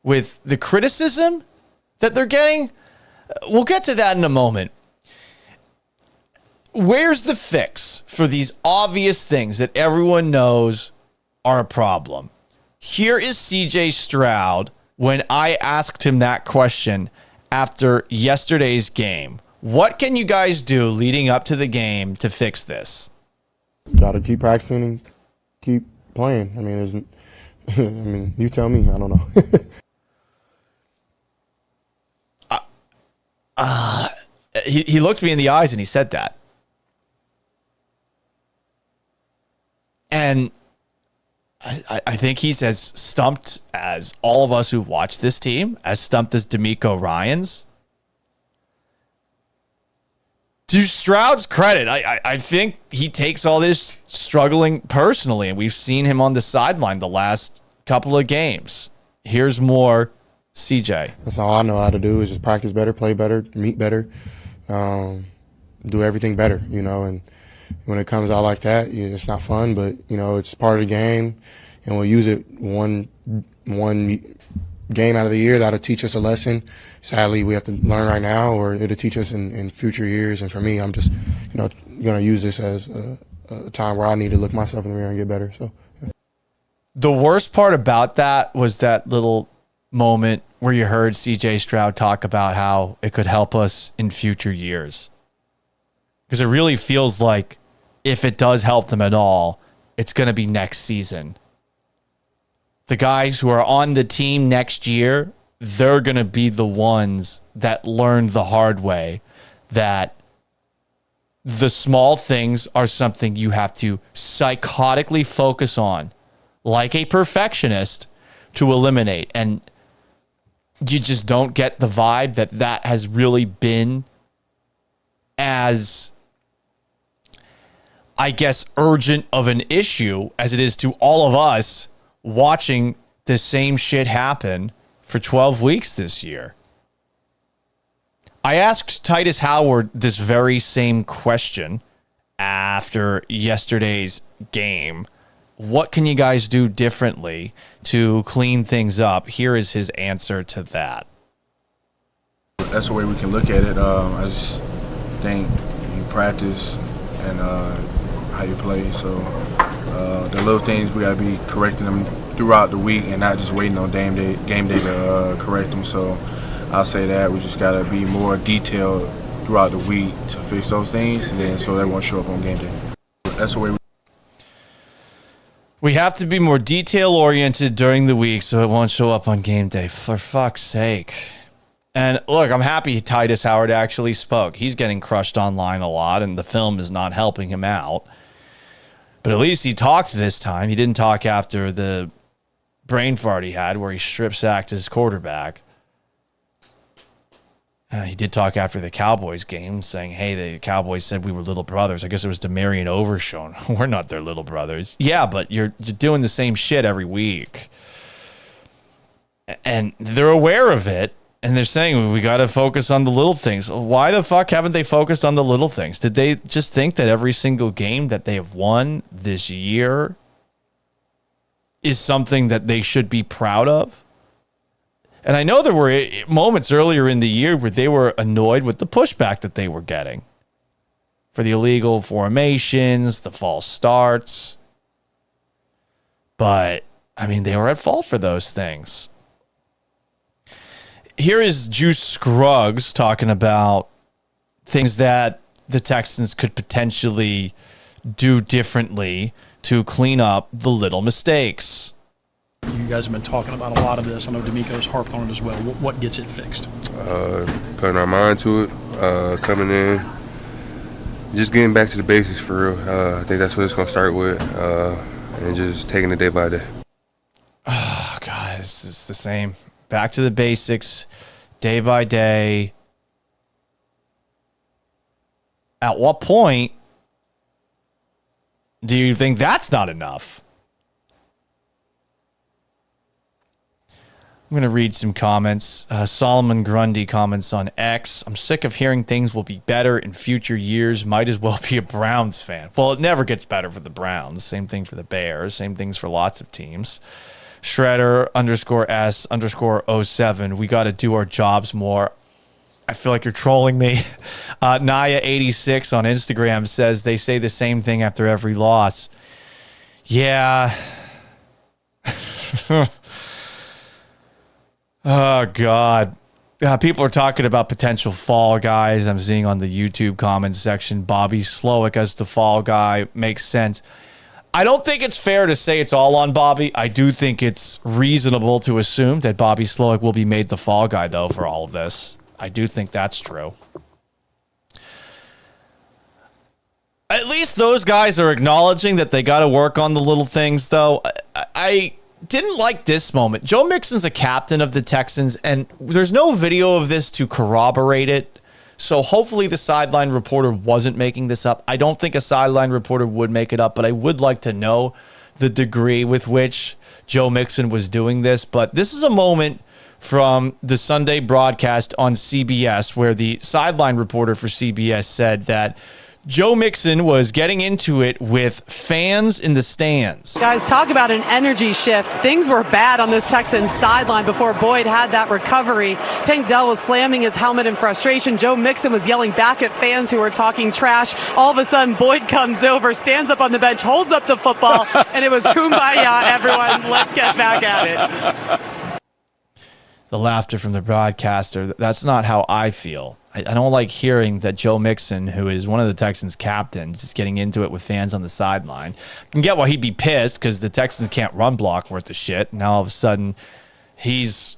with the criticism that they're getting. We'll get to that in a moment. Where's the fix for these obvious things that everyone knows are a problem? Here is CJ Stroud when I asked him that question after yesterday's game. What can you guys do leading up to the game to fix this? Got to keep practicing and keep playing. I mean, you tell me. I don't know. He looked me in the eyes and he said that. And I think he's as stumped as all of us who watch this team, as stumped as DeMeco Ryans. To Stroud's credit, I think he takes all this struggling personally, and we've seen him on the sideline the last couple of games. Here's more CJ. That's all I know how to do is just practice better, play better, meet better, do everything better, you know. And when it comes out like that, it's not fun, but, you know, it's part of the game, and we'll use it one game out of the year that'll teach us a lesson. Sadly, we have to learn right now, or it'll teach us in future years. And for me, I'm just, you know, going to use this as a time where I need to look myself in the mirror and get better. So, yeah. The worst part about that was that little moment where you heard CJ Stroud talk about how it could help us in future years. Because it really feels like if it does help them at all, it's going to be next season. The guys who are on the team next year, they're going to be the ones that learned the hard way that the small things are something you have to psychotically focus on, like a perfectionist, to eliminate. And you just don't get the vibe that that has really been as, I guess, urgent of an issue as it is to all of us watching the same shit happen for 12 weeks this year. I asked Titus Howard this very same question after yesterday's game. What can you guys do differently to clean things up? Here is his answer to that. That's the way we can look at it. I just think you practice and how you play. So the little things, we got to be correcting them throughout the week and not just waiting on game day to correct them. So I'll say that we just got to be more detailed throughout the week to fix those things, and then so they won't show up on game day. That's the way we have to be more detail-oriented during the week so it won't show up on game day. For fuck's sake. And look, I'm happy Titus Howard actually spoke. He's getting crushed online a lot, and the film is not helping him out. But at least he talked this time. He didn't talk after the brain fart he had where he strip-sacked his quarterback. He did talk after the Cowboys game saying, hey, the Cowboys said we were little brothers. I guess it was DeMarion Overshone. We're not their little brothers. Yeah, but you're doing the same shit every week. And they're aware of it. And they're saying we got to focus on the little things. Why the fuck haven't they focused on the little things? Did they just think that every single game that they have won this year is something that they should be proud of? And I know there were moments earlier in the year where they were annoyed with the pushback that they were getting for the illegal formations, the false starts. But, I mean, they were at fault for those things. Here is Juice Scruggs talking about things that the Texans could potentially do differently to clean up the little mistakes. You guys have been talking about a lot of this. I know DeMeco's harped on it as well. What gets it fixed? Putting our mind to it, coming in, just getting back to the basics for real. I think that's what it's going to start with, and just taking it day by day. Oh, God, it's the same. Back to the basics, day by day. At what point do you think that's not enough? I'm going to read some comments. Solomon Grundy comments on X. I'm sick of hearing things will be better in future years. Might as well be a Browns fan. Well, it never gets better for the Browns. Same thing for the Bears. Same things for lots of teams. Shredder _S _07. We got to do our jobs more. I feel like you're trolling me. Naya86 on Instagram says they say the same thing after every loss. Yeah. Oh, God. People are talking about potential fall guys. I'm seeing on the YouTube comments section, Bobby Slowick as the fall guy. Makes sense. I don't think it's fair to say it's all on Bobby. I do think it's reasonable to assume that Bobby Slowick will be made the fall guy, though, for all of this. I do think that's true. At least those guys are acknowledging that they got to work on the little things, though. I didn't like this moment. Joe Mixon's a captain of the Texans, and there's no video of this to corroborate it. So hopefully the sideline reporter wasn't making this up. I don't think a sideline reporter would make it up, but I would like to know the degree with which Joe Mixon was doing this. But this is a moment from the Sunday broadcast on CBS, where the sideline reporter for CBS said that Joe Mixon was getting into it with fans in the stands. Guys, talk about an energy shift. Things were bad on this Texans sideline before Boyd had that recovery. Tank Dell was slamming his helmet in frustration. Joe Mixon was yelling back at fans who were talking trash. All of a sudden, Boyd comes over, stands up on the bench, holds up the football, and it was kumbaya, everyone. Let's get back at it. The laughter from the broadcaster, that's not how I feel. I don't like hearing that Joe Mixon, who is one of the Texans' captains, just getting into it with fans on the sideline. I can get why he'd be pissed because the Texans can't run block worth of shit. Now all of a sudden, he's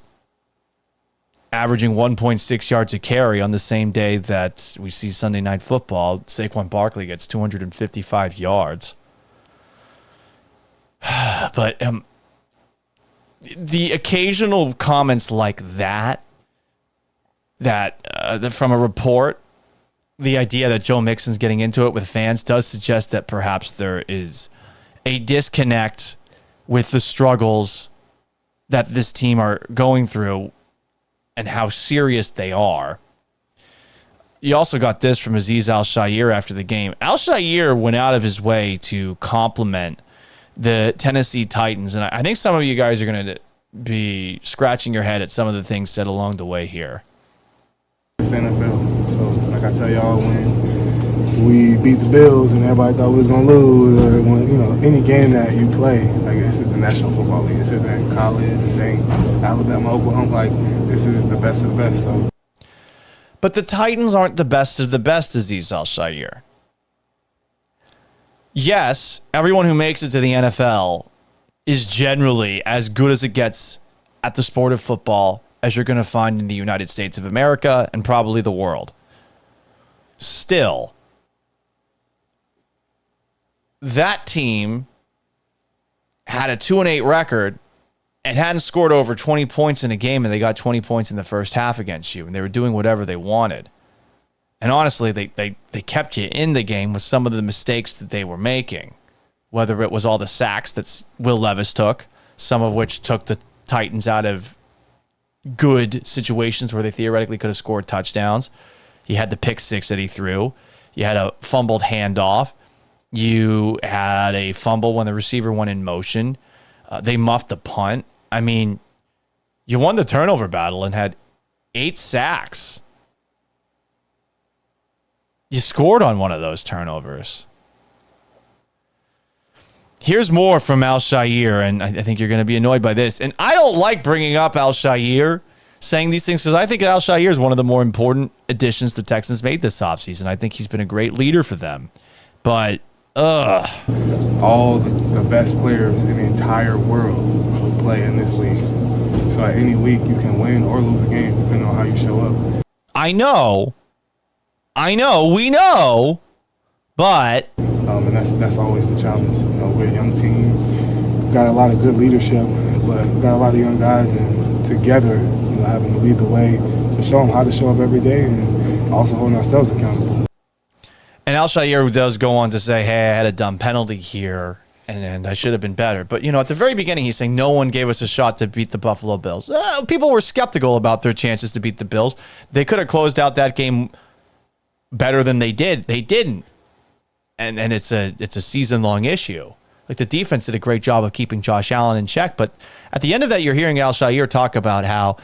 averaging 1.6 yards a carry on the same day that we see Sunday Night Football. Saquon Barkley gets 255 yards. But the occasional comments like that from a report, the idea that Joe Mixon's getting into it with fans does suggest that perhaps there is a disconnect with the struggles that this team are going through and how serious they are. You also got this from Azeez Al-Shaair after the game. Al-Shaair went out of his way to compliment the Tennessee Titans, and I think some of you guys are going to be scratching your head at some of the things said along the way here. It's NFL. So, like I tell y'all, when we beat the Bills and everybody thought we was going to lose, or when, any game that you play, like this is the National Football League. This isn't college. This ain't Alabama, Oklahoma. Like, this is the best of the best. So, but the Titans aren't the best of the best, Azeez Al-Shaair. Yes, everyone who makes it to the NFL is generally as good as it gets at the sport of football as you're going to find in the United States of America and probably the world. Still, that team had a 2-8 record and hadn't scored over 20 points in a game, and they got 20 points in the first half against you, and they were doing whatever they wanted. And honestly, they kept you in the game with some of the mistakes that they were making, whether it was all the sacks that Will Levis took, some of which took the Titans out of good situations where they theoretically could have scored touchdowns. You had the pick six that he threw. You had a fumbled handoff. You had a fumble when the receiver went in motion. They muffed the punt. I mean, you won the turnover battle and had 8 sacks. You scored on one of those turnovers. Here's more from Al-Shaair, and I think you're going to be annoyed by this. And I don't like bringing up Al-Shaair saying these things because I think Al-Shaair is one of the more important additions the Texans made this offseason. I think he's been a great leader for them. But, all the best players in the entire world will play in this league. So at any week, you can win or lose a game depending on how you show up. I know, we know, but... and that's always the challenge. We're a young team. We've got a lot of good leadership, but we've got a lot of young guys, and together, having to lead the way to show them how to show up every day and also holding ourselves accountable. And Al-Shaair does go on to say, hey, I had a dumb penalty here, and I should have been better. But, at the very beginning, he's saying no one gave us a shot to beat the Buffalo Bills. People were skeptical about their chances to beat the Bills. They could have closed out that game better than they did. They didn't. And it's a season-long issue. Like, the defense did a great job of keeping Josh Allen in check. But at the end of that, you're hearing Al-Shaair talk about how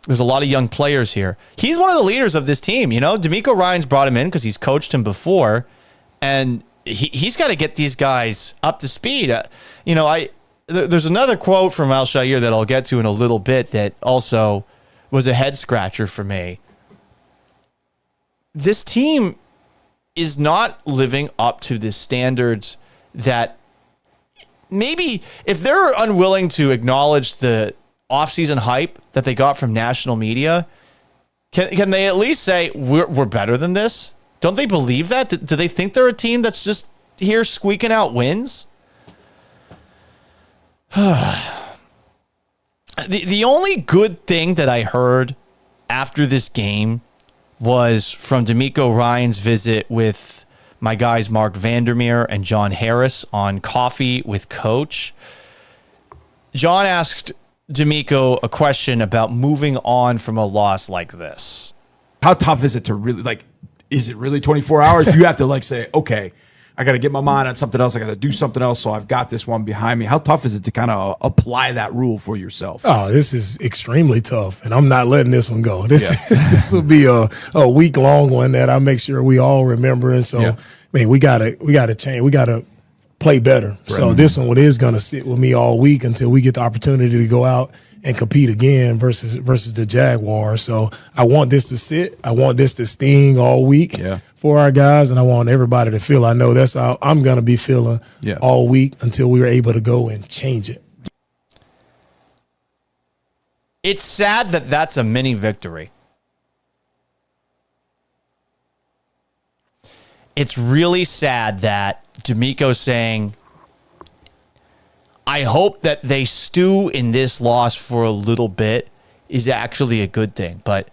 there's a lot of young players here. He's one of the leaders of this team. DeMeco Ryans brought him in because he's coached him before. And he's got to get these guys up to speed. There's another quote from Al-Shaair that I'll get to in a little bit that also was a head-scratcher for me. This team is not living up to the standards that maybe if they're unwilling to acknowledge the offseason hype that they got from national media, can they at least say we're better than this? Don't they believe that? Do they think they're a team that's just here squeaking out wins? The only good thing that I heard after this game was from DeMeco Ryans' visit with my guys Mark Vandermeer and John Harris on Coffee with Coach. John asked DeMeco a question about moving on from a loss like this. How tough is it to really, like, is it really 24 hours? Do you have to, like, say, okay, I got to get my mind on something else. I got to do something else, so I've got this one behind me. How tough is it to kind of apply that rule for yourself? Oh, this is extremely tough, and I'm not letting this one go. This will be a week-long one that I make sure we all remember. And so, we gotta change. We gotta play better. Right. So this one is gonna sit with me all week until we get the opportunity to go out and compete again versus the Jaguars. So I want this to sit. I want this to sting all week for our guys, and I want everybody to feel. I know that's how I'm going to be feeling all week until we are able to go and change it. It's sad that that's a mini victory. It's really sad that DeMeco's saying, I hope that they stew in this loss for a little bit is actually a good thing. But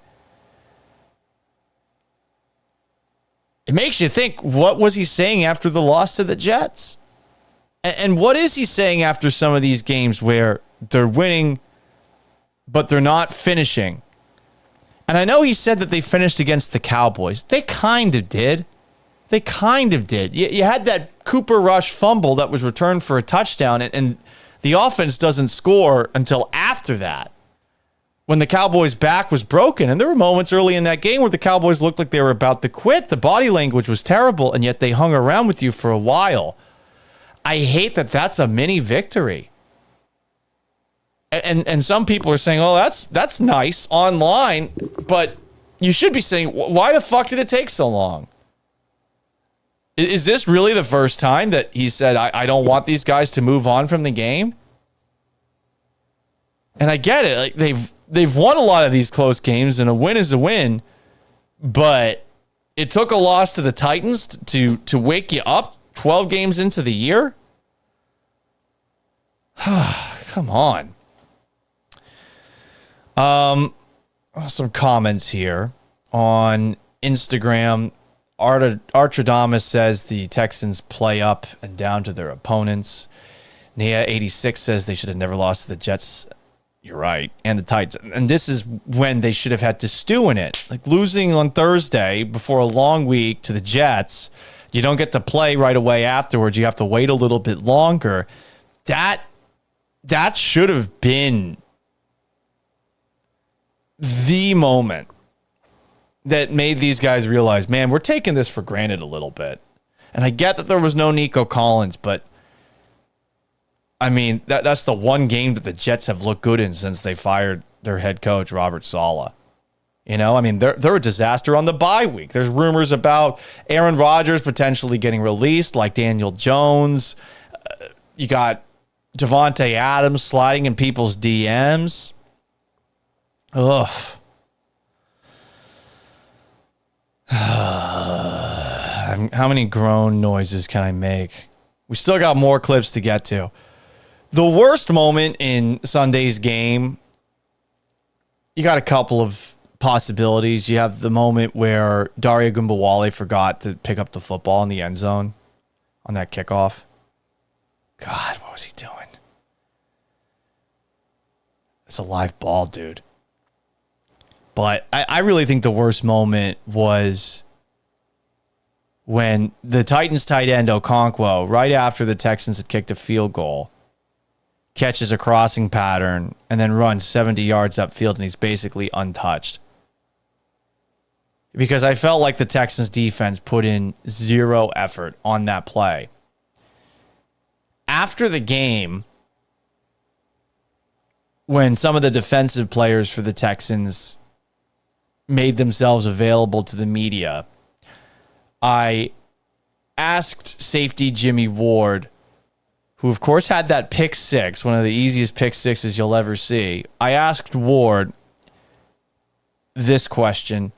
it makes you think, what was he saying after the loss to the Jets? And what is he saying after some of these games where they're winning, but they're not finishing? And I know he said that they finished against the Cowboys. They kind of did. They kind of did. You had that Cooper Rush fumble that was returned for a touchdown, and the offense doesn't score until after that, when the Cowboys' back was broken. And there were moments early in that game where the Cowboys looked like they were about to quit. The body language was terrible, and yet they hung around with you for a while. I hate that that's a mini victory. And some people are saying, oh, that's nice online, but you should be saying, why the fuck did it take so long? Is this really the first time that he said, I don't want these guys to move on from the game? And I get it. Like they've won a lot of these close games, and a win is a win. But it took a loss to the Titans to wake you up 12 games into the year? Come on. Some comments here on Instagram. Archadamus says the Texans play up and down to their opponents. Nia86 says they should have never lost to the Jets. You're right. And the Titans. And this is when they should have had to stew in it. Like losing on Thursday before a long week to the Jets. You don't get to play right away afterwards. You have to wait a little bit longer. That should have been the moment that made these guys realize, man, we're taking this for granted a little bit. And I get that there was no Nico Collins, but I mean, that's the one game that the Jets have looked good in since they fired their head coach, Robert Saleh. You know, I mean, they're a disaster on the bye week. There's rumors about Aaron Rodgers potentially getting released, like Daniel Jones. You got Devontae Adams sliding in people's DMs. Ugh. How many groan noises can I make? We still got more clips to get to. The worst moment in Sunday's game, you got a couple of possibilities. You have the moment where Dario Gumbawale forgot to pick up the football in the end zone on that kickoff. God, what was he doing? It's a live ball, dude. But I really think the worst moment was when the Titans tight end Okonkwo, right after the Texans had kicked a field goal, catches a crossing pattern and then runs 70 yards upfield, and he's basically untouched. Because I felt like the Texans defense put in zero effort on that play. After the game, when some of the defensive players for the Texans made themselves available to the media, I asked safety Jimmy Ward, who of course had that pick six, one of the easiest pick sixes you'll ever see. I asked Ward this question.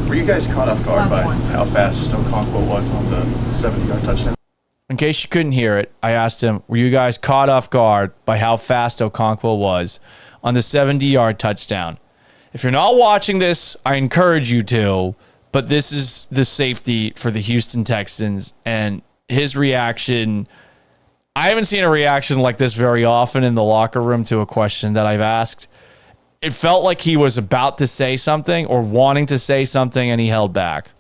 Were you guys caught off guard by how fast Okonkwo was on the 70-yard touchdown? In case you couldn't hear it, I asked him, were you guys caught off guard by how fast Okonkwo was on the 70-yard touchdown? If you're not watching this, I encourage you to, but this is the safety for the Houston Texans, and his reaction I haven't seen a reaction like this very often in the locker room to a question that I've asked. It felt like he was about to say something or wanting to say something, and he held back.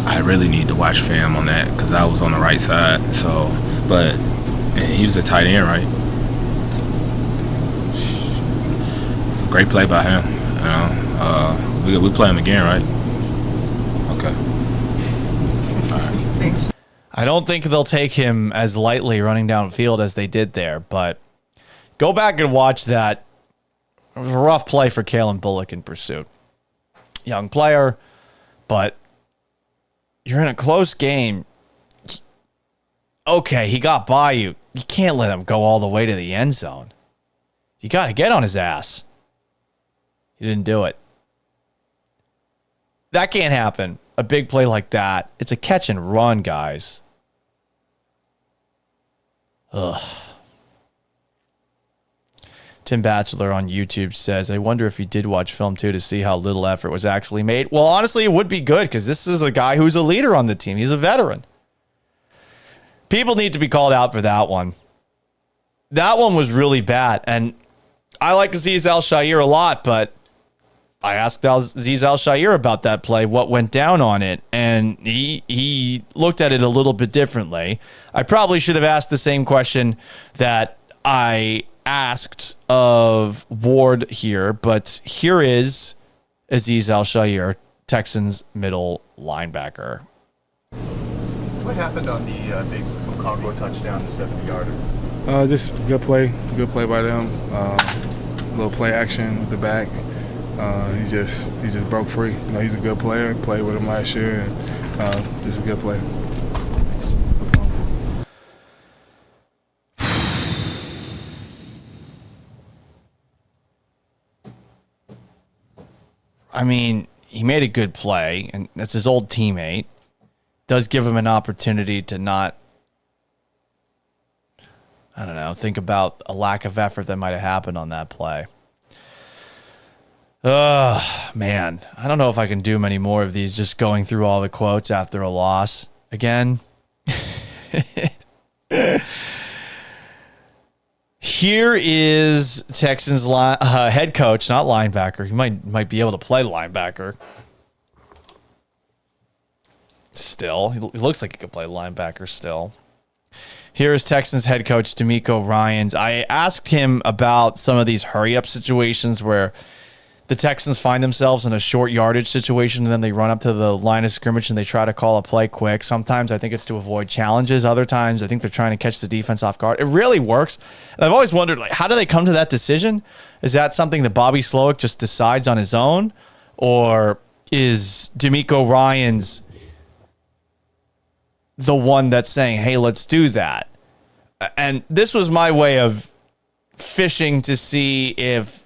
I really need to watch film on that because I was on the right side. So, but and he was a tight end, right? Great play by him. You know, we play him again, right? Okay. All right. I don't think they'll take him as lightly running downfield as they did there, but go back and watch that. It was a rough play for Kalen Bullock in pursuit. Young player, but you're in a close game. Okay, he got by you. You can't let him go all the way to the end zone. You got to get on his ass. He didn't do it. That can't happen. A big play like that. It's a catch and run, guys. Ugh. Tim Batchelor on YouTube says, I wonder if he did watch film too to see how little effort was actually made. Well, honestly, it would be good because this is a guy who's a leader on the team. He's a veteran. People need to be called out for that one. That one was really bad. And I like Azeez Al-Shaair a lot, but I asked Azeez Al-Shaair about that play, what went down on it, and he looked at it a little bit differently. I probably should have asked the same question that I asked of Ward here, but here is Azeez Al-Shaair, Texans middle linebacker. What happened on the big Congo touchdown, the 70-yarder? Just good play by them. Little play action with the back. He just broke free. You know, he's a good player. Played with him last year, and just a good play. I mean, he made a good play, and that's his old teammate. Does give him an opportunity to not, I don't know, think about a lack of effort that might have happened on that play. Man, I don't know if I can do many more of these just going through all the quotes after a loss again. Here is Texans head coach, not linebacker. He might be able to play linebacker. Still, he looks like he could play linebacker still. Here is Texans head coach DeMeco Ryans. I asked him about some of these hurry-up situations where the Texans find themselves in a short yardage situation and then they run up to the line of scrimmage and they try to call a play quick. Sometimes I think it's to avoid challenges. Other times I think they're trying to catch the defense off guard. It really works. And I've always wondered, like, how do they come to that decision? Is that something that Bobby Slowick just decides on his own? Or is DeMeco Ryans the one that's saying, hey, let's do that? And this was my way of fishing to see if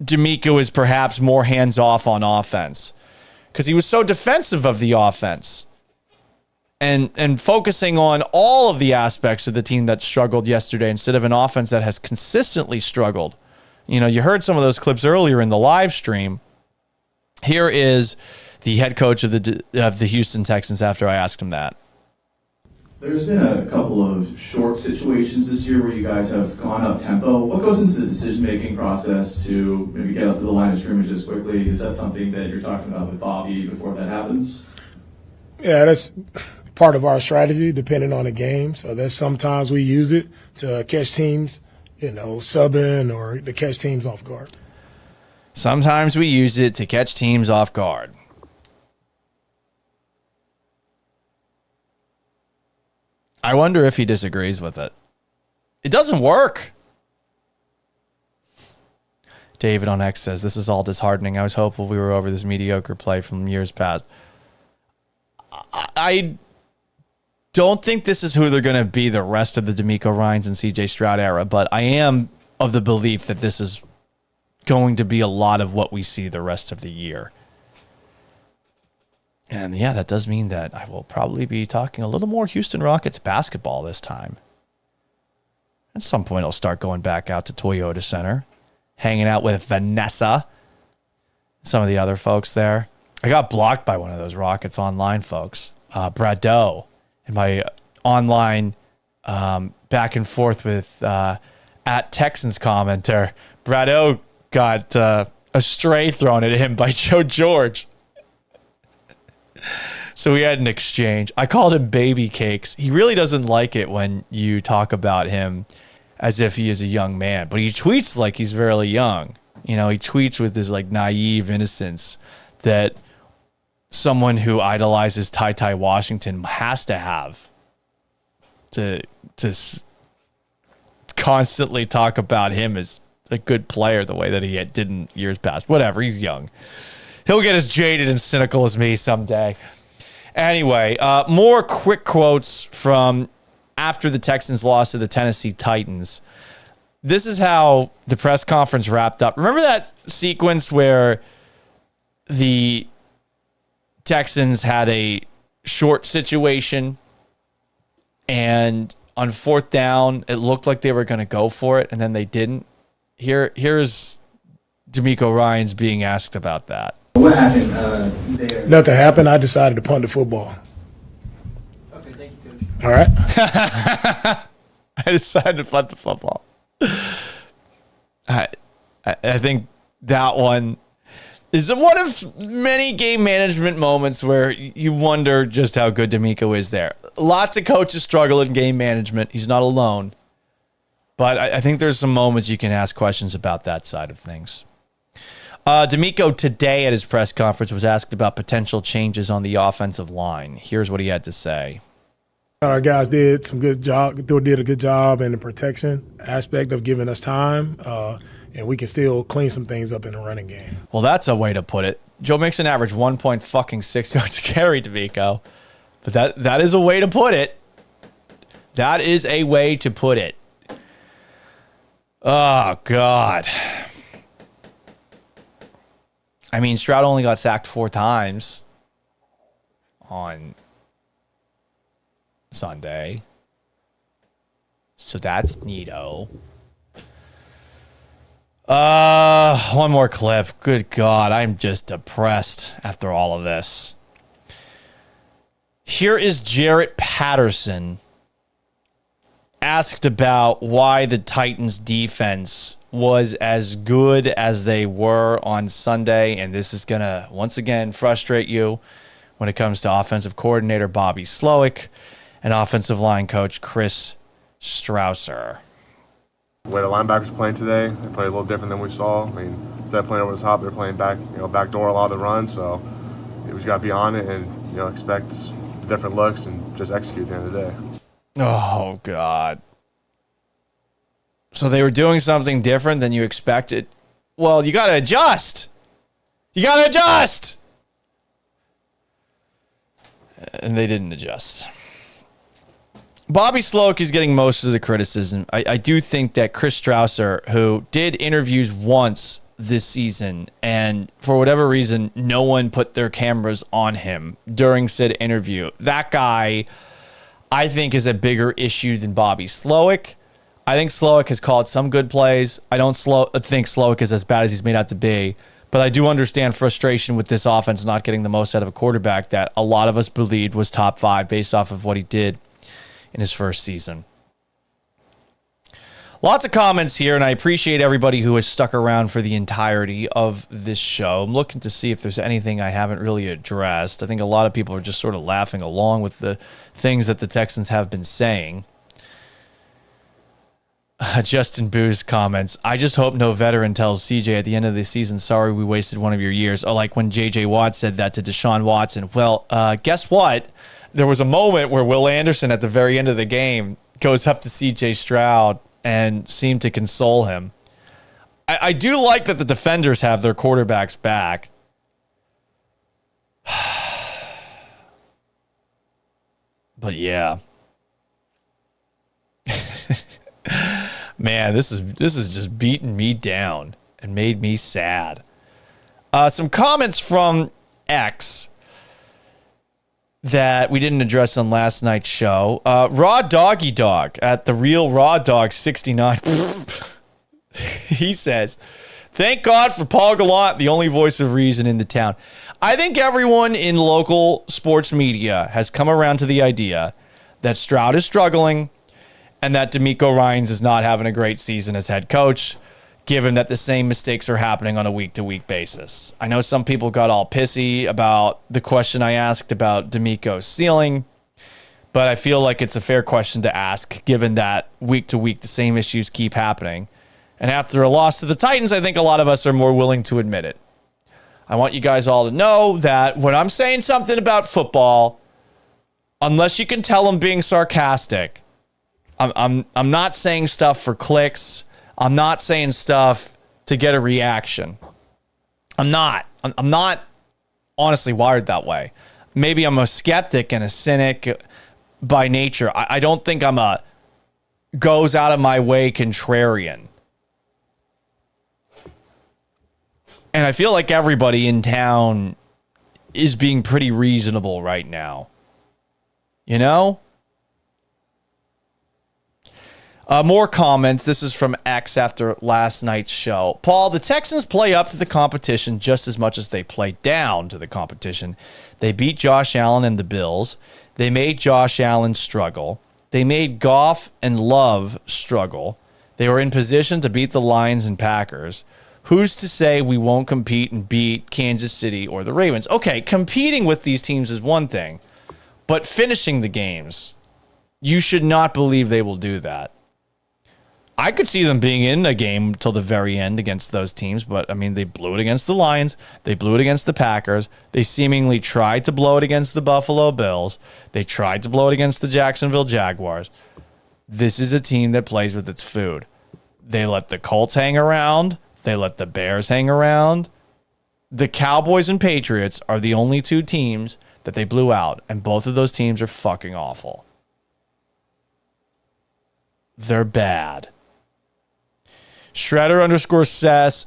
DeMeco is perhaps more hands-off on offense because he was so defensive of the offense and focusing on all of the aspects of the team that struggled yesterday instead of an offense that has consistently struggled. You know, you heard some of those clips earlier in the live stream. Here is the head coach of the Houston Texans after I asked him that. There's been a couple of short situations this year where you guys have gone up tempo. What goes into the decision-making process to maybe get up to the line of scrimmage as quickly? Is that something that you're talking about with Bobby before that happens? Yeah, that's part of our strategy depending on the game. So there's sometimes we use it to catch teams, subbing or to catch teams off guard. Sometimes we use it to catch teams off guard. I wonder if he disagrees with it. It doesn't work. David on X says, this is all disheartening. I was hopeful we were over this mediocre play from years past. I don't think this is who they're going to be the rest of the DeMeco Ryans and CJ Stroud era, but I am of the belief that this is going to be a lot of what we see the rest of the year. And yeah, that does mean that I will probably be talking a little more Houston Rockets basketball this time. At some point, I'll start going back out to Toyota Center, hanging out with Vanessa, some of the other folks there. I got blocked by one of those Rockets online folks. Brado in my online back and forth with at Texans commenter. Brado got a stray thrown at him by Joe George. So we had an exchange. I called him Baby Cakes. He really doesn't like it when you talk about him as if he is a young man, but he tweets like he's fairly young. You know, he tweets with this like naive innocence that someone who idolizes Ty Washington has to have to constantly talk about him as a good player the way that he did in years past. Whatever, he's young. He'll get as jaded and cynical as me someday. Anyway, more quick quotes from after the Texans lost to the Tennessee Titans. This is how the press conference wrapped up. Remember that sequence where the Texans had a short situation and on fourth down, it looked like they were going to go for it and then they didn't? Here's DeMeco Ryans being asked about that. What happened there? Nothing happened. I decided to punt the football. Okay, thank you, Coach. All right. I decided to punt the football. I think that one is one of many game management moments where you wonder just how good DeMeco is there. Lots of coaches struggle in game management. He's not alone. But I think there's some moments you can ask questions about that side of things. DeMeco today at his press conference was asked about potential changes on the offensive line. Here's what he had to say. Our guys did a good job in the protection aspect of giving us time, and we can still clean some things up in the running game. Well, that's a way to put it. Joe Mixon averaged 1.6 yards a carry, DeMeco. But that is a way to put it. That is a way to put it. Oh, God. I mean, Stroud only got sacked 4 times on Sunday. So that's neato. One more clip. Good God, I'm just depressed after all of this. Here is Jarrett Patterson asked about why the Titans defense was as good as they were on Sunday, and this is going to, once again, frustrate you when it comes to offensive coordinator Bobby Slowick and offensive line coach Chris Strausser. The way the linebackers are playing today, they play a little different than we saw. I mean, instead of playing over the top, they're playing backdoor a lot of the run, so we just got to be on it and, expect different looks and just execute at the end of the day. Oh, God. So they were doing something different than you expected? Well, you got to adjust. You got to adjust. And they didn't adjust. Bobby Slowick is getting most of the criticism. I do think that Chris Strausser, who did interviews once this season, and for whatever reason, no one put their cameras on him during said interview. That guy, I think, is a bigger issue than Bobby Slowick. I think Slowick has called some good plays. I don't think Slowick is as bad as he's made out to be, but I do understand frustration with this offense not getting the most out of a quarterback that a lot of us believed was top 5 based off of what he did in his first season. Lots of comments here, and I appreciate everybody who has stuck around for the entirety of this show. I'm looking to see if there's anything I haven't really addressed. I think a lot of people are just sort of laughing along with the things that the Texans have been saying. Justin Boo's comments. I just hope no veteran tells CJ at the end of the season, sorry we wasted one of your years. Or like when J.J. Watt said that to Deshaun Watson. Well, guess what? There was a moment where Will Anderson at the very end of the game goes up to C.J. Stroud and seemed to console him. I do like that the defenders have their quarterbacks back. But yeah. Man, this is just beating me down and made me sad. Some comments from X that we didn't address on last night's show. Raw Doggy Dog at the Real Raw Dog 69. He says, thank God for Paul Gallant, the only voice of reason in the town. I think everyone in local sports media has come around to the idea that Stroud is struggling and that DeMeco Ryans is not having a great season as head coach, given that the same mistakes are happening on a week-to-week basis. I know some people got all pissy about the question I asked about DeMeco's ceiling, but I feel like it's a fair question to ask, given that week-to-week the same issues keep happening. And after a loss to the Titans, I think a lot of us are more willing to admit it. I want you guys all to know that when I'm saying something about football, unless you can tell I'm being sarcastic, I'm not saying stuff for clicks. I'm not saying stuff to get a reaction. I'm not honestly wired that way. Maybe I'm a skeptic and a cynic by nature. I don't think I'm a goes out of my way contrarian. And I feel like everybody in town is being pretty reasonable right now. You know? More comments. This is from X after last night's show. Paul, the Texans play up to the competition just as much as they play down to the competition. They beat Josh Allen and the Bills. They made Josh Allen struggle. They made Goff and Love struggle. They were in position to beat the Lions and Packers. Who's to say we won't compete and beat Kansas City or the Ravens? Okay, competing with these teams is one thing, but finishing the games, you should not believe they will do that. I could see them being in a game till the very end against those teams, but I mean, they blew it against the Lions. They blew it against the Packers. They seemingly tried to blow it against the Buffalo Bills. They tried to blow it against the Jacksonville Jaguars. This is a team that plays with its food. They let the Colts hang around. They let the Bears hang around. The Cowboys and Patriots are the only two teams that they blew out, and both of those teams are fucking awful. They're bad. Shredder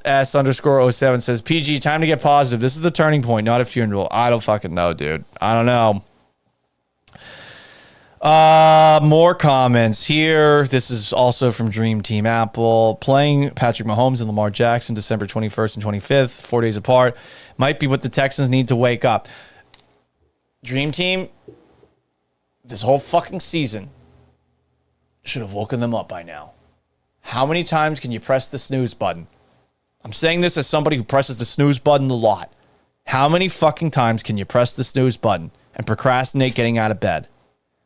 _S_07 says, PG, time to get positive. This is the turning point, not a funeral. I don't fucking know, dude. I don't know. More comments here. This is also from Dream Team Apple. Playing Patrick Mahomes and Lamar Jackson December 21st and 25th, 4 days apart, might be what the Texans need to wake up. Dream Team, this whole fucking season should have woken them up by now. How many times can you press the snooze button? I'm saying this as somebody who presses the snooze button a lot. How many fucking times can you press the snooze button and procrastinate getting out of bed?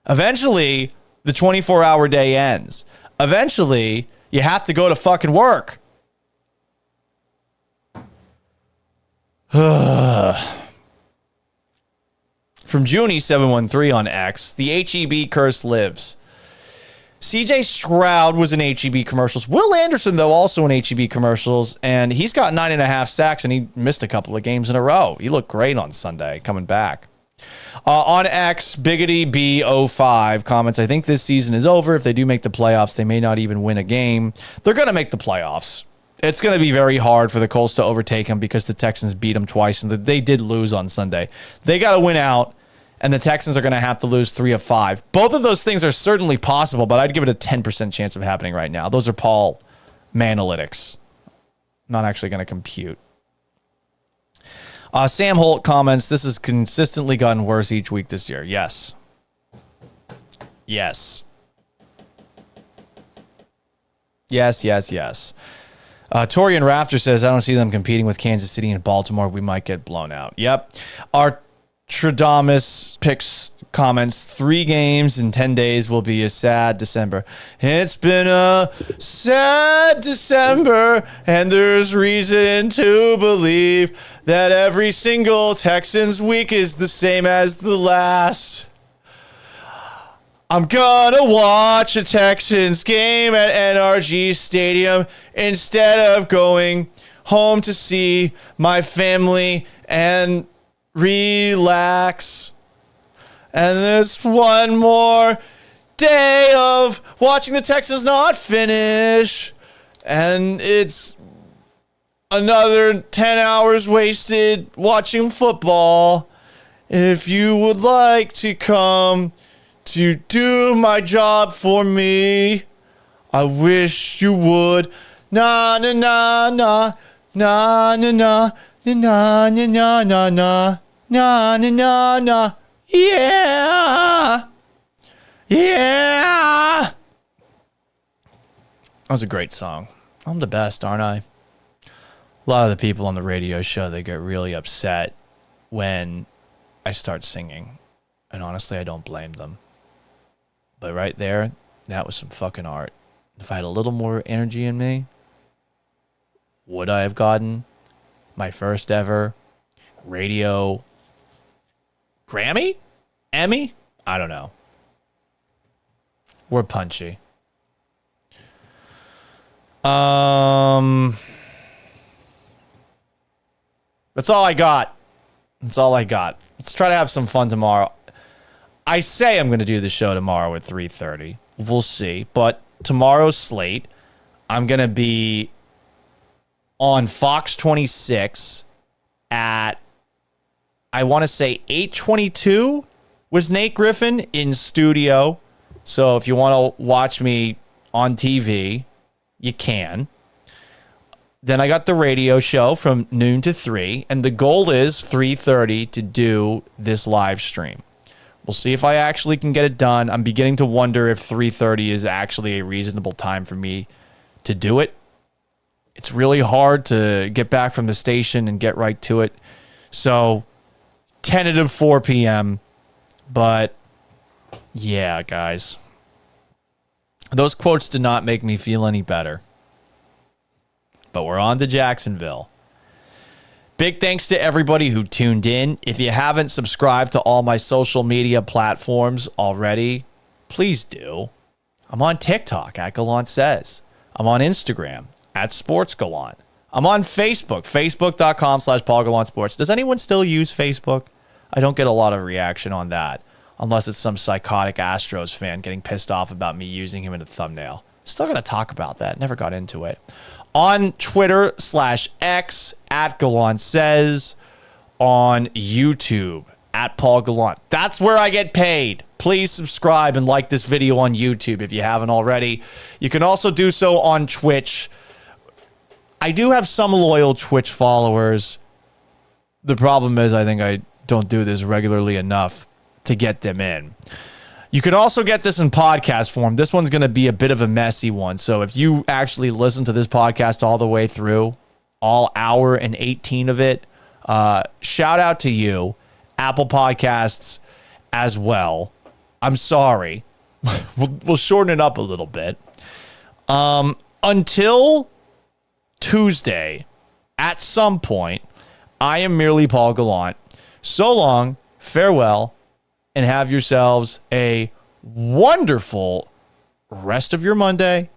Eventually, the 24-hour day ends. Eventually, you have to go to fucking work. From Junie713 on X, the HEB curse lives. CJ Stroud was in HEB commercials. Will Anderson, though, also in HEB commercials, and he's got 9.5 sacks, and he missed a couple of games in a row. He looked great on Sunday, coming back. On X, Biggity B05 comments, I think this season is over. If they do make the playoffs, they may not even win a game. They're going to make the playoffs. It's going to be very hard for the Colts to overtake them because the Texans beat them twice, and they did lose on Sunday. They got to win out, and the Texans are going to have to lose 3 of 5. Both of those things are certainly possible, but I'd give it a 10% chance of happening right now. Those are Paul Manalytics. Not actually going to compute. Sam Holt comments, this has consistently gotten worse each week this year. Yes. Yes. Yes, yes, yes. Torian Rafter says, I don't see them competing with Kansas City and Baltimore. We might get blown out. Yep. Artradamus picks comments, 3 games in 10 days will be a sad December. It's been a sad December, and there's reason to believe that every single Texans week is the same as the last. I'm gonna watch a Texans game at NRG Stadium instead of going home to see my family and relax. And there's one more day of watching the Texans not finish. And it's another 10 hours wasted watching football. If you would like to come to do my job for me, I wish you would. Na na na na na na Na na na na na na na na na. Yeah. Yeah. That was a great song. I'm the best, aren't I? A lot of the people on the radio show, they get really upset when I start singing. And honestly, I don't blame them. But right there, that was some fucking art. If I had a little more energy in me, would I have gotten my first ever radio Grammy? Emmy? I don't know. We're punchy. That's all I got. That's all I got. Let's try to have some fun tomorrow. I say I'm going to do the show tomorrow at 3:30. We'll see. But tomorrow's slate, I'm going to be on Fox 26 at, I want to say 8:22 was Nate Griffin in studio. So if you want to watch me on TV, you can. Then I got the radio show from noon to 3, and the goal is 3:30 to do this live stream. We'll see if I actually can get it done. I'm beginning to wonder if 3:30 is actually a reasonable time for me to do it. It's really hard to get back from the station and get right to it. So, tentative 4 p.m., but yeah, guys. Those quotes did not make me feel any better. But we're on to Jacksonville. Big thanks to everybody who tuned in. If you haven't subscribed to all my social media platforms already, please do. I'm on TikTok at Gallant Says. I'm on Instagram at Sports Gallant. I'm on Facebook, facebook.com/Paul Gallant Sports. Does anyone still use Facebook? I don't get a lot of reaction on that, unless it's some psychotic Astros fan getting pissed off about me using him in a thumbnail. Still going to talk about that. Never got into it. On Twitter/X at Gallant Says. On YouTube at Paul Gallant. That's where I get paid. Please subscribe and like this video on YouTube if you haven't already. You can also do so on Twitch. I do have some loyal Twitch followers. The problem is I think I don't do this regularly enough to get them in. You can also get this in podcast form. This one's going to be a bit of a messy one. So if you actually listen to this podcast all the way through, all hour and 18 of it, shout out to you. Apple Podcasts as well. I'm sorry. We'll shorten it up a little bit. Until Tuesday, at some point, I am merely Paul Gallant. So long, farewell, and have yourselves a wonderful rest of your Monday